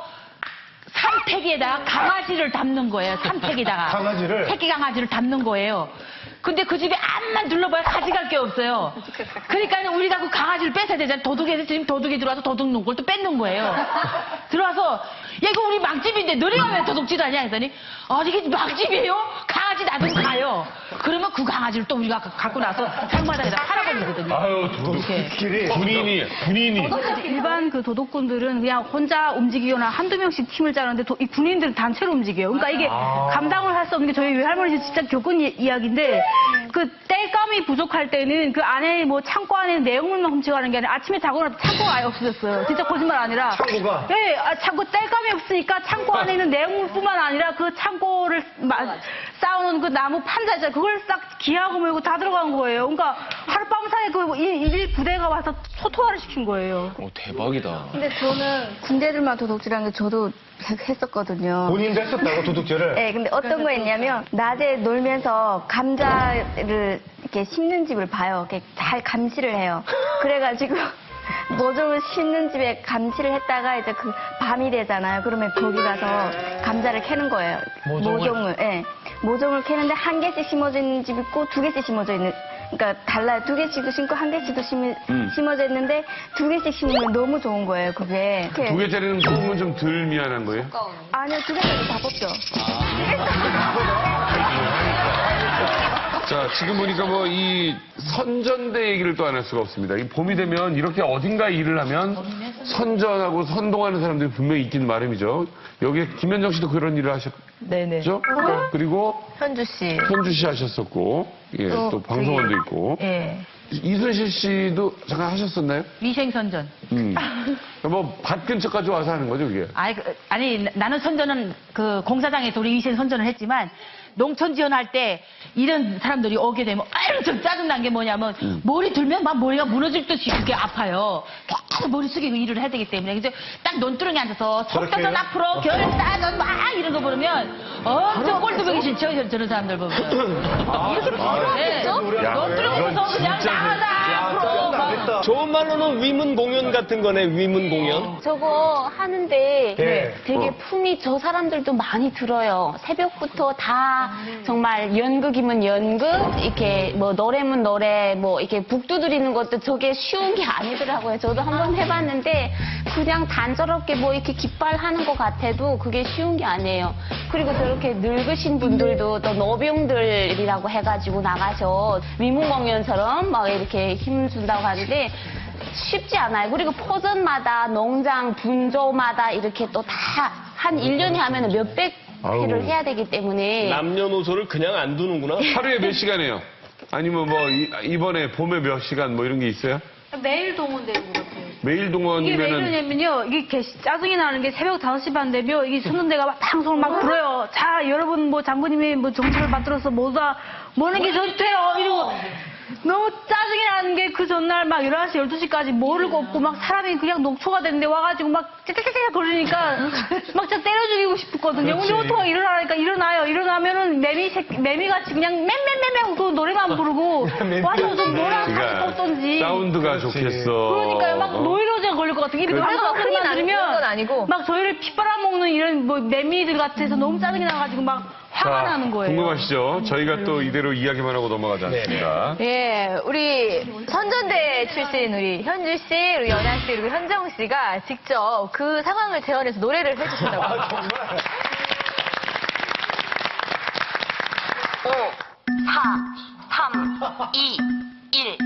산패기에다가 강아지를 담는 거예요. 산패기에다가. 강아지를? 새끼 강아지를 담는 거예요. 근데 그 집에 암만 둘러봐야 가져갈 게 없어요. 그러니까 우리가 그 강아지를 뺏어야 되잖아요. 도둑에서 지금 도둑이 들어와서 도둑 놈 걸 또 뺏는 거예요. 들어와서 야, 이거 우리 막집인데 너네가 왜 도둑질 하냐 했더니 이게 막집이에요? 강아지 놔두고 가요. 그러면 그 강아지를 또 우리가 갖고 나서 상마당에다 팔아버리거든요. 아유, 도둑질이 군인이. 일반 그 도둑꾼들은 그냥 혼자 움직이거나 한두 명씩 팀을 짜는데 이 군인들은 단체로 움직여요. 그러니까 이게 감당을 할 수 없는 게 저희 외할머니 진짜 겪은 이야기인데 그 땔감이 부족할 때는 그 안에 뭐 창고 안에 내용물만 훔쳐가는 게 아니라 아침에 자고 나서 창고가 아예 없어졌어요. 진짜 거짓말 아니라. 창고가? 네, 창고 땔감이 없으니까 창고 안에 있는 내용물뿐만 아니라 그 창고를 쌓아놓은 그 나무 판자 있잖아요. 그걸 싹 기하고 몰고 다 들어간 거예요. 그러니까 하룻밤 사이에 그 일 부대가 와서 소통화를 시킨 거예요. 대박이다. 근데 저는 군대들만 도둑질한 게 저도 했었거든요. 본인도 했었다고, 도둑질을? 네, 근데 어떤 거였냐면 낮에 놀면서 감자를 이렇게 심는 집을 봐요. 이렇게 잘 감시를 해요. 그래가지고 모종을 심는 집에 감시를 했다가 이제 그 밤이 되잖아요. 그러면 거기 가서 감자를 캐는 거예요. 모종을. 예. 모종을 캐는데 한 개씩 심어져 있는 집 있고 두 개씩 심어져 있는. 그러니까 달라요. 두 개씩도 심고 한 개씩도 심어져 있는데 두 개씩 심으면 너무 좋은 거예요. 그게. 두 개짜리는 뽑으면 좀 덜 미안한 거예요? 아니요, 두 개짜리 다 뽑죠. 자, 지금 보니까 뭐 이 선전대 얘기를 또 안 할 수가 없습니다. 이 봄이 되면 이렇게 어딘가 일을 하면 선전하고 선동하는 사람들이 분명히 있긴 마련이죠. 여기에 김현정 씨도 그런 일을 하셨죠? 네네. 그리고 현주 씨. 현주 씨 하셨었고, 예, 또 방송원도 있고. 예. 이순실 씨도 잠깐 하셨었나요? 위생선전. 뭐 밭 근처까지 와서 하는 거죠, 그게? 아니, 나는 선전은 그 공사장에서 우리 위생선전을 했지만 농촌 지원할 때 이런 사람들이 오게 되면 엄청 짜증난 게 뭐냐면 머리 들면 막 머리가 무너질 듯이 그렇게 아파요. 계속 머리 숙이고 일을 해야 되기 때문에. 그래서 딱 논두렁에 앉아서 속다전 앞으로 결 따전 막 이런 거 보면 엄청 꼴뚜벅이 싫죠, 저런 사람들 보면. 이렇게 필요하겠죠? 논두렁에서 그냥 나가자 앞으로. 좋은 말로는 위문 공연 같은 거네, 위문 공연. 저거 하는데 네. 되게 품이 저 사람들도 많이 들어요. 새벽부터 다 정말 연극이면 연극, 이렇게 뭐 노래면 노래, 뭐 이렇게 북 두드리는 것도 저게 쉬운 게 아니더라고요. 저도 한번 해봤는데 그냥 단조롭게 뭐 이렇게 깃발하는 것 같아도 그게 쉬운 게 아니에요. 그리고 저렇게 늙으신 분들도 또 노병들이라고 해가지고 나가서 위문 공연처럼 막 이렇게 힘준다고 하는데 쉽지 않아요. 그리고 포전마다 농장 분조마다 이렇게 또 다 한 1년에 하면 몇백 회를 해야 되기 때문에 남녀노소를 그냥 안 두는구나. 하루에 몇 시간 해요? 아니면 뭐 이번에 봄에 몇 시간 뭐 이런 게 있어요? 매일 동원되고 그렇게. 매일 이게 왜 동원이면은 이러냐면요. 이게 짜증이 나는 게 새벽 5시 반 되면 이게 선전대가 막 방송을 막 불어요. 자, 여러분 뭐 장군님이 뭐 정책을 받들어서 뭐다 뭐는 게 좋대요. 이러고 너무 짜증이 나는 게 그 전날 막 11시, 12시까지 뭐를 걷고 막 사람이 그냥 녹초가 됐는데 와가지고 막 째째째째 거리니까 막 진짜 때려 죽이고 싶었거든요. 근데 어떡하고 일어나니까 일어나요. 일어나면은 매미같이 그냥 맴맴맴맴 그 노래만 부르고 와서 좀 뭐라 같이 걷던지. 사운드가 좋겠어. 그러니까요. 막 노이로제 걸릴 것 같은 게 이렇게 그래서 노래만 흔히 들으면 나는 건 아니고. 막 저희를 피 빨아먹는 이런 뭐 매미들 같아서 너무 짜증이 나가지고 막 화가 나는 거예요. 궁금하시죠? 저희가 또 이대로 이야기만 하고 넘어가지 않습니다. 예, 우리 선전대 출신 우리 현주 씨, 우리 연아 씨, 그리고 현정 씨가 직접 그 상황을 재현해서 노래를 해주신다고. 아, 정말. 5, 4, 3, 2, 1.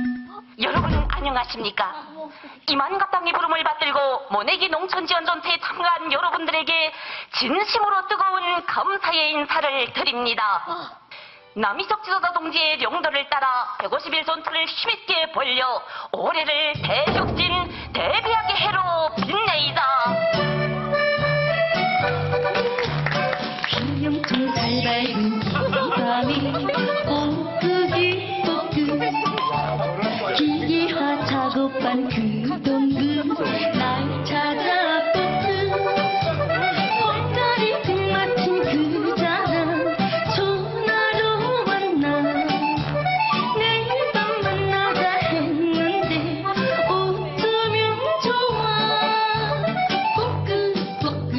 여러분 안녕하십니까? 이만갑당의 부름을 받들고 모내기 농촌지원전투에 참가한 여러분들에게 진심으로 뜨거운 감사의 인사를 드립니다. 남이석 지도자 동지의 명도를 따라 150일 전투를 힘있게 벌려 올해를 대적진 대비하게 해로 빛내이다. 영통 잘 밝은 밤이 뽀끄기 뽀끄 기계화 작업한 그 동굴 날 찾아 뽀끄 홀다리 등 마친 그자는 전화로 만나 내일 밤 만나자 했는데 어쩌면 좋아 뽀끄 뽀끄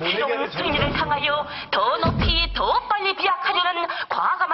새로운 승리를 향하여 더 높이 더 빨리 비약하려는 과감한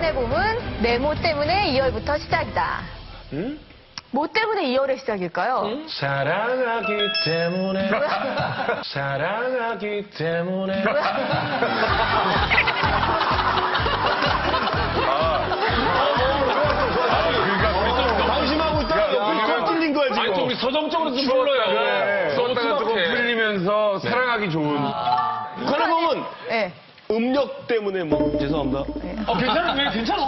북한의 봄은 내모 때문에 2월부터 시작이다. 뭐 때문에 2월의 시작일까요? 사랑하기 때문에 사랑하기 때문에 방심하고 있다가 뚫린 거야, 지금. 아니, 좀 우리 서정적으로 좀 불러요. 썼다가 조금 풀리면서 사랑하기 좋은. 북한의 봄은 네. 음력 때문에 뭐 죄송합니다. 괜찮아. 괜찮아?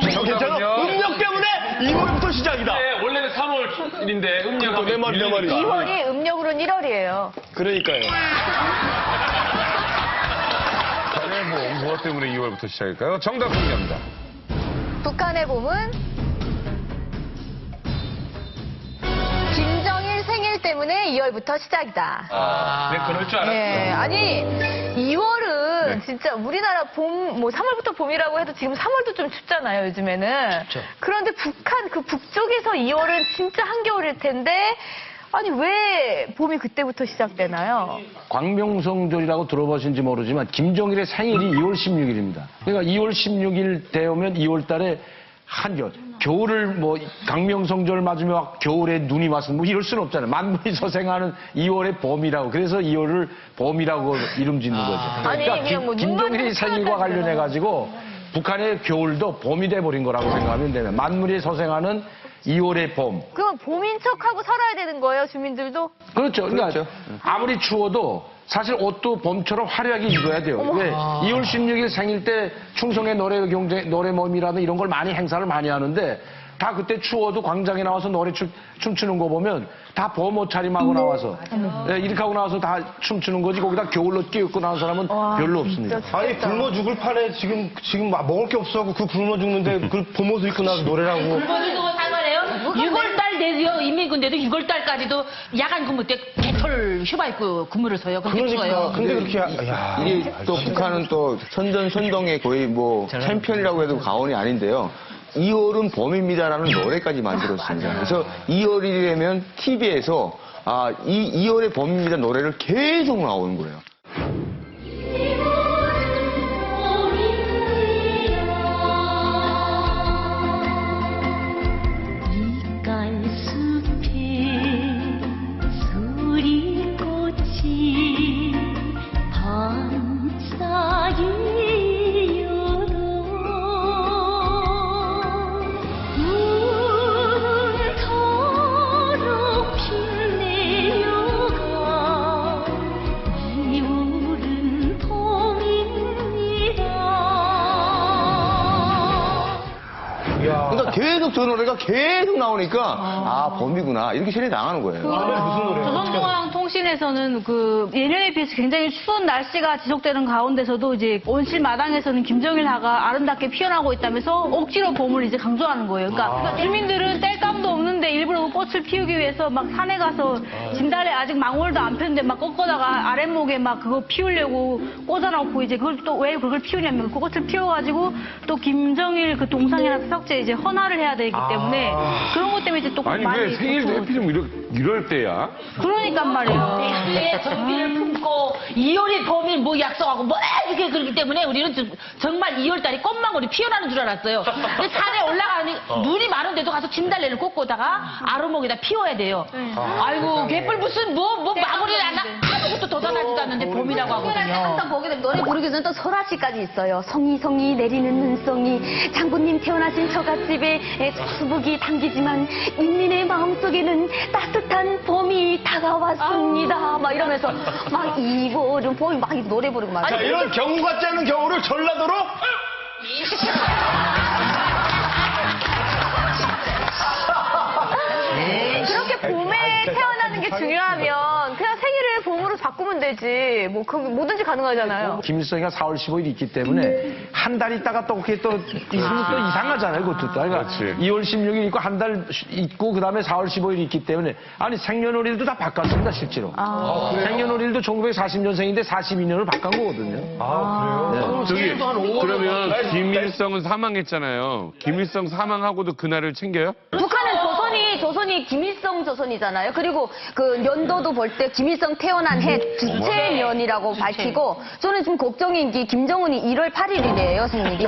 음력 때문에 2월부터 시작이다. 네, 원래는 3월인데 음력은 내 말이. 2월이 음력으로는 1월이에요. 그러니까요. 북한의 봄, 무엇 때문에 2월부터 시작일까요? 정답 공개합니다. 북한의 봄은 김정일 생일 때문에 2월부터 시작이다. 네, 그럴 줄 알았어. 네, 아니 2월은 진짜 우리나라 봄, 뭐 3월부터 봄이라고 해도 지금 3월도 좀 춥잖아요, 요즘에는. 그런데 북한 그 북쪽에서 2월은 진짜 한겨울일 텐데 아니 왜 봄이 그때부터 시작되나요? 광명성절이라고 들어보신지 모르지만 김정일의 생일이 2월 16일입니다. 그러니까 2월 16일 되면 2월 달에 한겨울, 겨울을 뭐 광명성절 맞으며 겨울에 눈이 왔으면 뭐 이럴 수는 없잖아요. 만물이 서생하는 2월의 봄이라고. 그래서 2월을 봄이라고 이름 짓는 거죠. 아니, 그냥 뭐 김정일이 생일과 관련해 가지고 북한의 겨울도 봄이 돼버린 거라고 생각하면 되면 만물이 서생하는 2월의 봄. 그럼 봄인 척하고 살아야 되는 거예요, 주민들도? 그렇죠. 그러니까 아무리 추워도 사실 옷도 봄처럼 화려하게 입어야 돼요. 왜? 2월 16일 생일 때 충성의 노래 경쟁, 노래 모임이라든 이런 걸 많이 행사를 많이 하는데 다 그때 추워도 광장에 나와서 노래 춤추는 거 보면 다 봄 옷차림하고 나와서 네, 이렇게 하고 나와서 다 춤추는 거지 거기다 겨울로 끼얹고 나온 사람은 별로 없습니다. 아니 굶어 죽을 판에 지금 먹을 게 없어갖고 그 굶어 죽는데 그 봄옷을 입고 나서 노래라고. 굶어 죽고 살만해요? 6월달 내요 인민군대도 6월달까지도 야간 근무 때 개털 휴바 입고 근무를 서요. 그렇게 추워요. 근데 그렇게 이게 또 북한은 또 선전선동의 거의 뭐 챔피언이라고 해도 과언이 아닌데요. 2월은 봄입니다라는 노래까지 만들었습니다. 그래서 2월이 되면 TV에서 2월의 봄입니다 노래를 계속 나오는 거예요. 그러니까 계속 저 노래가 계속 나오니까 봄이구나 이렇게 생각이 나가는 거예요. 무슨 노래예요? 조선중앙통신에서는 그 예년에 비해서 굉장히 추운 날씨가 지속되는 가운데서도 이제 온실 마당에서는 김정일하가 아름답게 피어나고 있다면서 억지로 봄을 이제 강조하는 거예요. 그러니까 주민들은 뗄감도 없는데 일부러 꽃을 피우기 위해서 막 산에 가서 진달래 아직 망월도 안 폈는데 막 꺾어다가 아랫목에 막 그거 피우려고 꽂아놓고 이제 그걸 또 왜 그걸 피우냐면 그 꽃을 피워가지고 또 김정일 그 동상이나 석재 이제 헌화를 해야 되기 때문에 그런 것 때문에 이제 또 아니 많이 왜 생일도 하필이면 이럴 때야? 그러니까 말이에요. 대수의 정비를 품고 2월의 봄을 뭐 약속하고 뭐 이렇게 그렇기 때문에 우리는 정말 2월달이 꽃망울이 피어나는 줄 알았어요. 근데 산에 올라가니 눈이 많은데도 가서 진달래를 꽂고다가 아루목에다 피워야 돼요. 아이고 개뿔 무슨 뭐 망울이 안 나. 아무것도 돋아나지도 않는데 봄이라고 하거든요. 항상 보게 되면 노래 부르기 전에 또 설화시까지 있어요. 성이 내리는 눈송이 장군님 태어나신 처갓집에 수북이 당기지만 인민의 마음속에는 따뜻한 봄이 다가왔습니다. 막 이러면서 막 2월은 봄이 막 노래 부르고 막. 자, 이런 경우 같지 않은 경우를 전라도로 그렇게 봄에 태어나는 게 중요하면 그냥 생일을 봄으로 바꾸면 되지. 뭐 그 뭐든지 가능하잖아요. 김일성이가 4월 15일 있기 때문에 한 달 있다가 또 그게 또 있으면 또 이상하잖아요. 그것도 또. 그러니까 2월 16일 있고 한 달 있고 그다음에 4월 15일 있기 때문에 아니 생년월일도 다 바꿨습니다 실제로. 생년월일도 1940년생인데 42년을 바꾼 거거든요. 그래요? 저기 그러면 김일성은 사망했잖아요. 김일성 사망하고도 그날을 챙겨요? 북한은 조선이 김일성 조선이잖아요. 그리고 그 연도도 볼 때 김일성 태어난 해 주체년이라고 밝히고 저는 좀 걱정인 게 김정은이 1월 8일이래요, 생일이.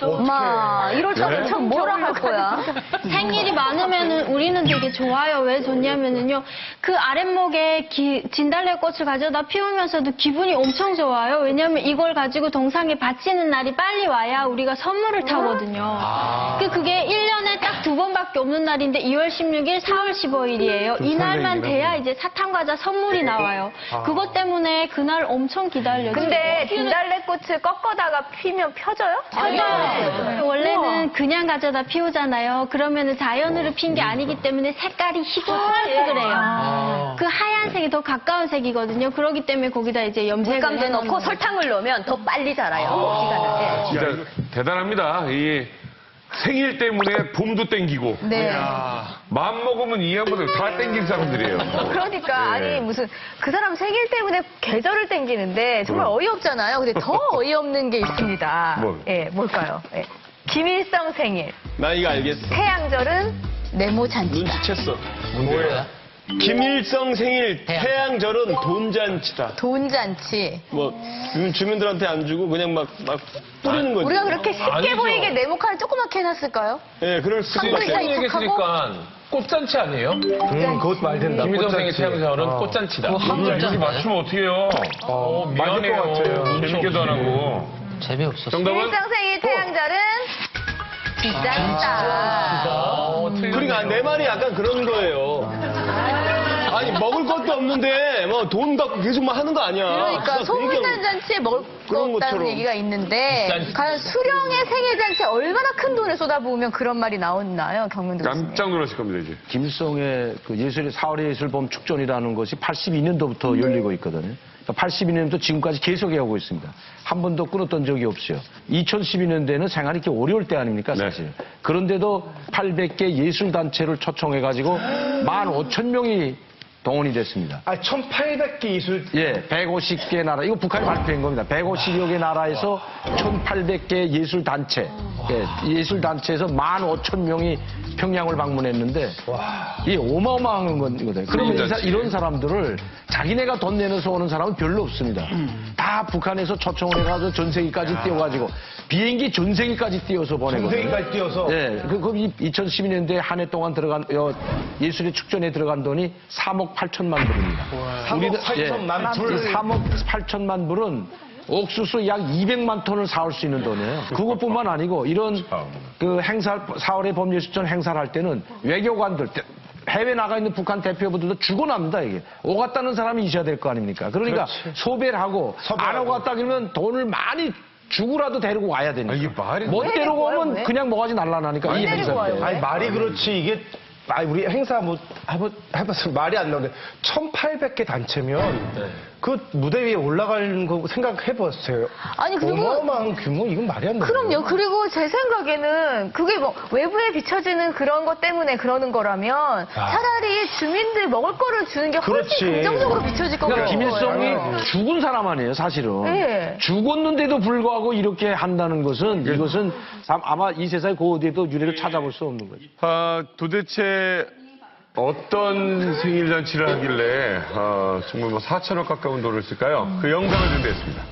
엄마, 1월 초는 참 뭐라 할 거야? 생일이 많으면은 우리는 되게 좋아요. 왜 좋냐면은요. 그 아랫목에 진달래꽃을 가져다 피우면서도 기분이 엄청 좋아요. 왜냐면 이걸 가지고 동상에 바치는 날이 빨리 와야 우리가 선물을 타거든요. 그게 1년에 딱 2번밖에 없는 날인데 2월 16일, 4월 15일이에요. 이날만 돼야 이제 사탕과자 선물이 나와요. 그것 때문에 그날 엄청 기다려요. 근데 진달래꽃을 꺾어다가 피면 펴져요? 펴져요. 원래는 그냥 가져다 피우잖아요. 그러면은 자연으로 핀 게 아니기 때문에 색깔이 희끗희끗해요. 그 하얀색이 더 가까운 색이거든요. 그렇기 때문에 거기다 이제 염색을 물감도 넣고 설탕을 넣으면 더 빨리 자라요. 기간을. 네. 진짜 대단합니다. 이 생일 때문에 봄도 땡기고. 네. 마음 먹으면 이 양반들 다 땡긴 사람들이에요. 그러니까 네. 아니 무슨 그 사람 생일 때문에 계절을 땡기는데 정말 어이없잖아요. 근데 더 어이없는 게 있습니다. 예, 뭘까요? 예. 김일성 생일. 나 이거 알겠어. 태양절은 네모 잔치다. 눈치챘어. 뭐야? 김일성 생일 태양절은 돈잔치다. 돈잔치. 뭐 주민들한테 안 주고 그냥 막 뿌리는 거지. 우리가 그렇게 쉽게 보이게 네모칸을 조그맣게 해놨을까요? 예, 그럴 수도 한글 있어요. 이상 얘기했으니까 꽃잔치 아니에요? 그것 말 된다. 김일성의 꽃잔치. 태양절은 꽃잔치다. 여기 맞추면 어떡해요? 미안해요. 맞을 것 같아요. 재밌게도 안 하고. 재미없었어. 정답은? 김일성 생일 태양절은 비싼다. 그러니까 내 말이 약간 그런 거예요. 아니 먹을 것도 없는데 뭐 돈 갖고 계속 막 하는 거 아니야. 그러니까 소문난 잔치에 먹을 거 그런 없다는 것처럼. 얘기가 있는데 과연 수령의 생일 잔치에 얼마나 큰 돈을 쏟아부으면 그런 말이 나오나요, 경명도 교수님? 깜짝 놀라실 겁니다, 이제. 김일성의 그 예술의 4월의 예술봄 축전이라는 것이 82년도부터 열리고 있거든요. 82년부터 지금까지 계속 해오고 있습니다. 한 번도 끊었던 적이 없어요. 2012년대는 생활이 이렇게 어려울 때 아닙니까, 사실. 그런데도 800개 예술단체를 초청해가지고 15,000명이 동원이 됐습니다. 1,800개 이술. 예, 150개 나라. 이거 북한이 발표한 겁니다. 150여 개 나라에서 1,800개 예술단체. 예, 예술단체에서 15,000명이 평양을 방문했는데, 이게 어마어마한 거거든요. 그러면 이런 사람들을 자기네가 돈 내면서 오는 사람은 별로 없습니다. 다 북한에서 초청을 해가지고 전세기까지 띄워가지고, 비행기 전세기까지 띄워서 보내거든요. 전세기까지 띄워서? 예, 그 2012년도에 한 해 동안 들어간, 예술의 축전에 들어간 돈이 3억 8천만 불입니다. 3억 8천만 불? 3억 8천만 불은 옥수수 약 200만 톤을 사올 수 있는 돈이에요. 그것뿐만 아니고 이런 그 행사, 4월의 봄예술전 행사를 할 때는 외교관들, 해외 나가 있는 북한 대표부들도 죽어납니다, 이게. 오갔다는 사람이 있어야 될 거 아닙니까? 그러니까 소배를 하고 안 오갔다 그러면 돈을 많이 주고라도 데리고 와야 되니까. 이게 말이 못 데리고 오면 그냥 뭐가지 날라나니까. 이 행사 때. 아니, 말이 그렇지. 이게, 우리 행사 해봤으면 말이 안 나오는데, 1,800개 단체면, 그 무대 위에 올라가는 거 생각해봤어요. 아니, 그리고. 어마어마한 규모, 이건 말이 안 나요. 그럼요. 그리고 제 생각에는 그게 뭐 외부에 비춰지는 그런 것 때문에 그러는 거라면 차라리 주민들 먹을 거를 주는 게 훨씬 긍정적으로 비춰질 것 같아요. 김일성이 죽은 사람 아니에요, 사실은. 네. 죽었는데도 불구하고 이렇게 한다는 것은 이것은 아마 이 세상에 그 어디에도 유래를 찾아볼 수 없는 거죠. 도대체 어떤 생일 잔치를 하길래 정말 뭐 4천억 가까운 돈을 쓸까요? 그 영상을 준비했습니다.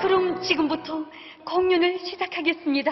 그럼 지금부터 공연을 시작하겠습니다.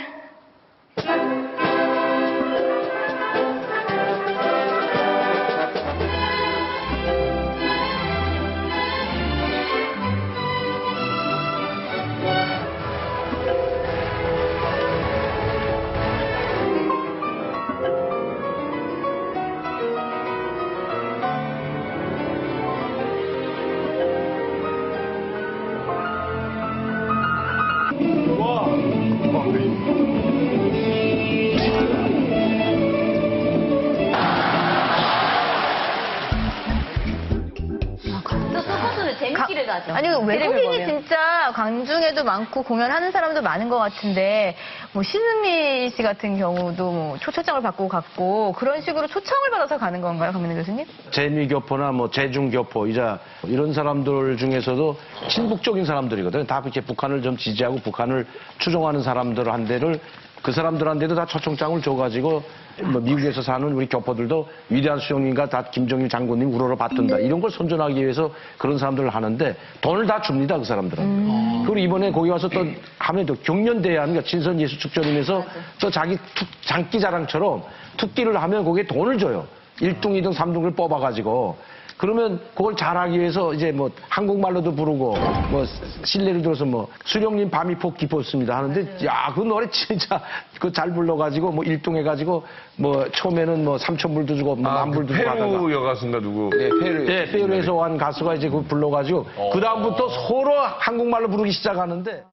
재밌기를 하죠. 아니, 텔레비를 외국인이 보면. 진짜 광중에도 많고 공연하는 사람도 많은 것 같은데, 뭐, 신은미 씨 같은 경우도 뭐, 초청장을 받고 갔고, 그런 식으로 초청을 받아서 가는 건가요, 강민우 교수님? 재미교포나 뭐 재중교포, 이런 사람들 중에서도 친북적인 사람들이거든요. 다 이렇게 북한을 좀 지지하고 북한을 추종하는 사람들 한 대를 그 사람들한테도 다 초청장을 줘가지고 뭐 미국에서 사는 우리 교포들도 위대한 수령님과 다 김정일 장군님 우러러 받든다 이런 걸 선전하기 위해서 그런 사람들을 하는데 돈을 다 줍니다 그 사람들한테. 그리고 이번에 거기 와서 또 하면 또 경연대회하는 거 친선 예수 축전이면서 또 자기 장기 자랑처럼 특기를 하면 거기에 돈을 줘요. 1등, 2등, 3등을 뽑아가지고. 그러면 그걸 잘하기 위해서 이제 뭐 한국말로도 부르고 뭐 실례를 들어서 뭐 수령님 밤이 폭 깊었습니다 하는데 야 그 노래 진짜 그 잘 불러가지고 뭐 1등 해가지고 뭐 처음에는 뭐 3,000불도 주고 뭐 10,000불도 주고 하다가 페루 여가수인가 누구? 네, 페루. 네, 페루에서 온 가수가 이제 그 불러가지고 그 다음부터 서로 한국말로 부르기 시작하는데.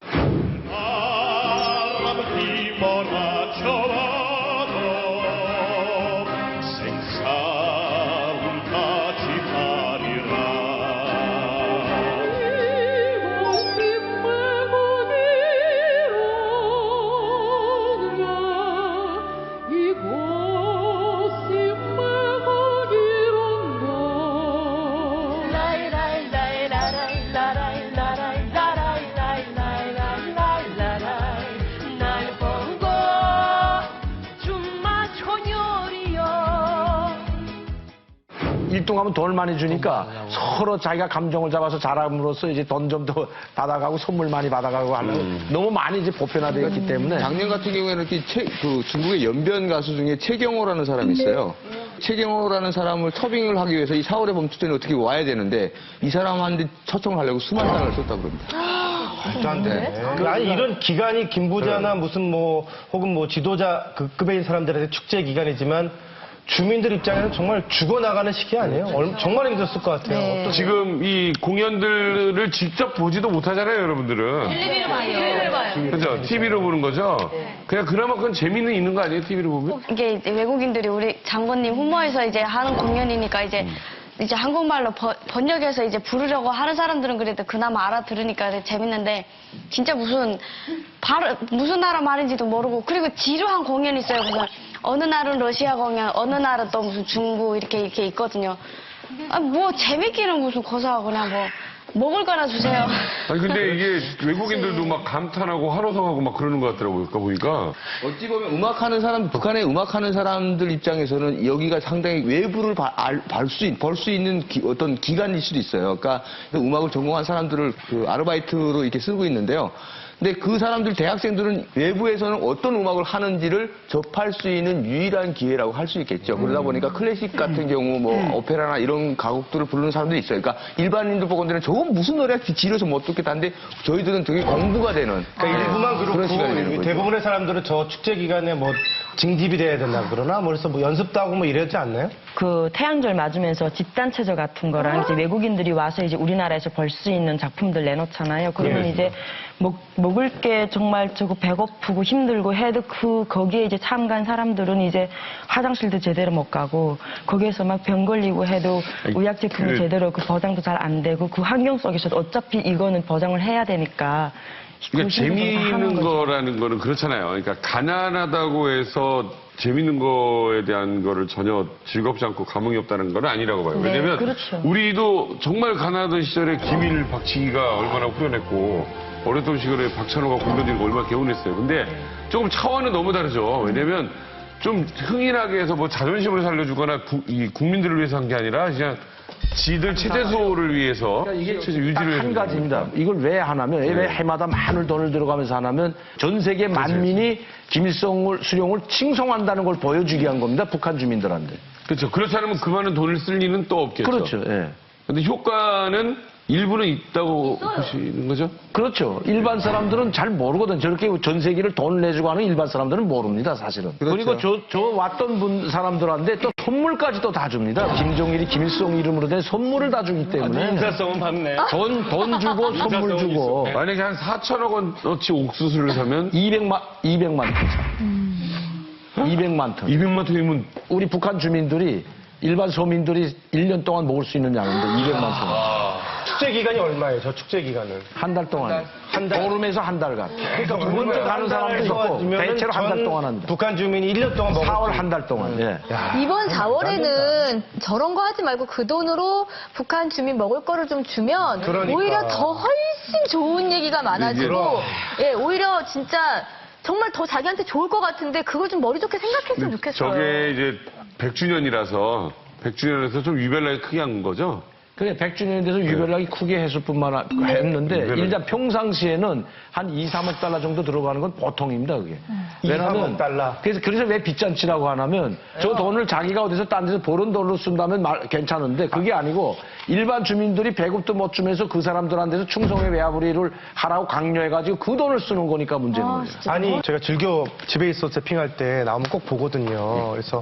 일동하면 돈을 많이 주니까 서로 자기가 감정을 잡아서 잘함으로써 이제 돈 좀 더 받아가고 선물 많이 받아가고 하는 너무 많이 이제 보편화되었기 때문에 작년 같은 경우에는 그 중국의 연변 가수 중에 최경호라는 사람이 있어요. 최경호라는 사람을 터빙을 하기 위해서 이 4월의 범투전에 어떻게 와야 되는데 이 사람한테 초청을 하려고 수만 장을 썼다고 그럽니다. 말도 안 돼. 아니 이런 기간이 김부자나 무슨 뭐 혹은 뭐 지도자 그 급의 사람들한테 축제 기간이지만 주민들 입장에는 정말 죽어나가는 시기 아니에요? 정말 힘들었을 것 같아요. 네. 지금 이 공연들을 직접 보지도 못하잖아요, 여러분들은. TV로 봐요. 그죠? TV로 보는 거죠? 그냥 그나마 그건 재미는 있는 거 아니에요, TV로 보면? 이게 이제 외국인들이 우리 장군님 후모에서 이제 하는 공연이니까 이제 한국말로 번역해서 이제 부르려고 하는 사람들은 그래도 그나마 알아들으니까 재밌는데 진짜 무슨 나라 말인지도 모르고 그리고 지루한 공연이 있어요. 무슨 어느 날은 러시아 공연, 어느 날은 또 무슨 중국 이렇게 있거든요. 뭐 재밌기는 무슨 고사하고 그냥 뭐 먹을 거나 주세요. 아니 근데 이게 외국인들도 막 감탄하고 환호성하고 막 그러는 것 같더라고요. 아까 보니까. 어찌 보면 음악하는 사람, 북한의 음악하는 사람들 입장에서는 여기가 상당히 외부를 벌 수 있는 어떤 기간일 수도 있어요. 그러니까 음악을 전공한 사람들을 그 아르바이트로 이렇게 쓰고 있는데요. 근데 그 사람들, 대학생들은 외부에서는 어떤 음악을 하는지를 접할 수 있는 유일한 기회라고 할 수 있겠죠. 그러다 보니까 클래식 같은 경우 뭐 오페라나 이런 가곡들을 부르는 사람들이 있어요. 그러니까 일반인들 보건대는 저건 무슨 노래야 지루해서 못 듣겠다는데 저희들은 되게 공부가 되는. 그러니까 일부만 그런 시간이 되는 그렇고 거죠. 대부분의 사람들은 저 축제 기간에 뭐 징집이 돼야 된다 그러나 뭐 그래서 뭐 연습도 하고 뭐 이러지 않나요? 그 태양절 맞으면서 집단체조 같은 거랑 이제 외국인들이 와서 이제 우리나라에서 벌 수 있는 작품들 내놓잖아요. 그러면 이제 먹을 게 정말 저거 배고프고 힘들고 해도 거기에 이제 참가한 사람들은 이제 화장실도 제대로 못 가고 거기에서 막 병 걸리고 해도 의약 제품이 제대로 그 보장도 잘 안 되고 그 환경 속에서 어차피 이거는 보장을 해야 되니까. 그러니까 재미있는 거라는 거는 그렇잖아요. 그러니까 가난하다고 해서 재밌는 거에 대한 거를 전혀 즐겁지 않고 감흥이 없다는 건 아니라고 봐요. 네, 왜냐면 그렇죠. 우리도 정말 가난하던 시절에 기밀 박치기가 얼마나 후련했고 어렸던 시절에 박찬호가 공연들이 얼마나 개운했어요. 근데 조금 차원은 너무 다르죠. 왜냐면 좀 흥인하게 해서 뭐 자존심을 살려주거나 이 국민들을 위해서 한 게 아니라 그냥 지들 체제소를 위해서 이게 체제 유지를 한 해주는 가지입니다. 이걸 왜 하냐면 왜 해마다 많은 돈을 들어가면서 하냐면 전 세계 만민이 김일성을 수령을 칭송한다는 걸 보여주기 위한 겁니다. 북한 주민들한테. 그렇죠. 그렇지 않으면 그 많은 돈을 쓸 리는 또 없겠죠. 그렇죠. 예. 근데 효과는 일부는 있다고 보시는 거죠? 그렇죠. 일반 사람들은 잘 모르거든. 저렇게 전 세계를 돈을 내주고 하는 일반 사람들은 모릅니다, 사실은. 그리고 저 왔던 사람들한테 또 선물까지도 다 줍니다. 김정일이 김일성 이름으로 된 선물을 다 주기 때문에. 인사성은 받네. 돈 주고 선물 주고. 만약에 한 4천억 원어치 옥수수를 사면 200만 톤. 200만 톤. 200만 톤이면 우리 북한 주민들이 일반 서민들이 1년 동안 먹을 수 있는 양인데 200만 톤. 축제 기간이 얼마예요? 저 축제 기간은? 한 달 동안. 한 달? 보름에서 한 달간. 그러니까 두 번째 가는 사람도 있고 대체로 한 달 동안 한다. 북한 주민이 1년 동안 먹을 4월 한 달 동안. 예. 이번 4월에는 저런 거 하지 말고 그 돈으로 북한 주민 먹을 거를 좀 주면 그러니까. 오히려 더 훨씬 좋은 얘기가 많아지고 오히려 진짜 정말 더 자기한테 좋을 것 같은데 그걸 좀 머리 좋게 생각했으면 좋겠어요. 저게 이제 100주년이라서 100주년에서 좀 유별나게 크게 한 거죠? 그래, 100주년이 돼서 유별나게 크게 했을 뿐만 했는데, 일단 평상시에는 한 2, 3억 달러 정도 들어가는 건 보통입니다, 그게. 2, 3억 달러. 그래서 왜 빚잔치라고 하냐면, 저 돈을 자기가 어디서 딴 데서 버는 돈으로 쓴다면 괜찮은데, 그게 아니고, 일반 주민들이 배급도 못 주면서 그 사람들한테서 충성의 외화벌이를 하라고 강요해가지고 그 돈을 쓰는 거니까 문제는 거예요. 아니, 제가 즐겨 집에 있어 세핑할 때 나오면 꼭 보거든요. 그래서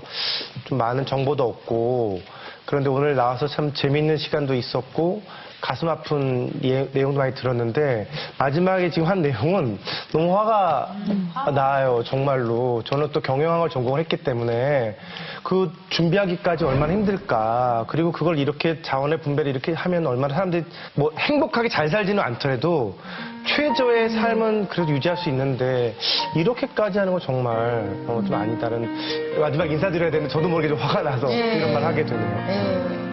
좀 많은 정보도 얻고, 그런데 오늘 나와서 참 재밌는 시간도 있었고 가슴 아픈 내용도 많이 들었는데 마지막에 지금 한 내용은 너무 화가 나요. 정말로. 저는 또 경영학을 전공을 했기 때문에 그 준비하기까지 얼마나 힘들까. 그리고 그걸 이렇게 자원의 분배를 이렇게 하면 얼마나 사람들이 뭐 행복하게 잘 살지는 않더라도 최저의 삶은 그래도 유지할 수 있는데 이렇게까지 하는 건 정말 좀 아니다라는 마지막 인사드려야 되는데 저도 모르게 좀 화가 나서 이런 말 하게 되네요.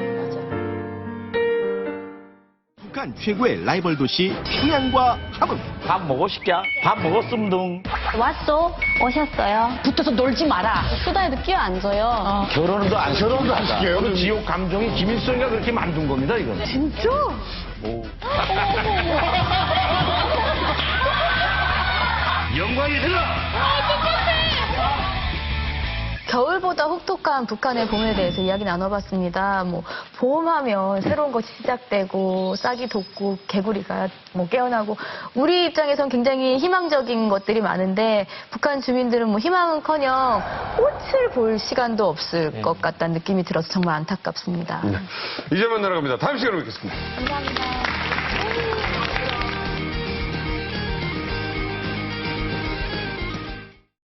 북한 최고의 라이벌 도시 평양과 함흥. 밥 먹어 시켜? 밥 먹었음둥. 왔어? 오셨어요? 붙어서 놀지 마라. 수다에도 끼어 앉아요. 결혼도 안 시켜요. 그 지옥 감정이 김일성이가 그렇게 만든 겁니다, 이건. 진짜? 영광이 들어! 겨울보다 혹독한 북한의 봄에 대해서 이야기 나눠봤습니다. 뭐 봄하면 새로운 것이 시작되고 싹이 돋고 개구리가 뭐 깨어나고 우리 입장에선 굉장히 희망적인 것들이 많은데 북한 주민들은 뭐 희망은커녕 꽃을 볼 시간도 없을 것 같다는 느낌이 들어서 정말 안타깝습니다. 이제 만나러 갑니다. 다음 시간에 뵙겠습니다. 감사합니다.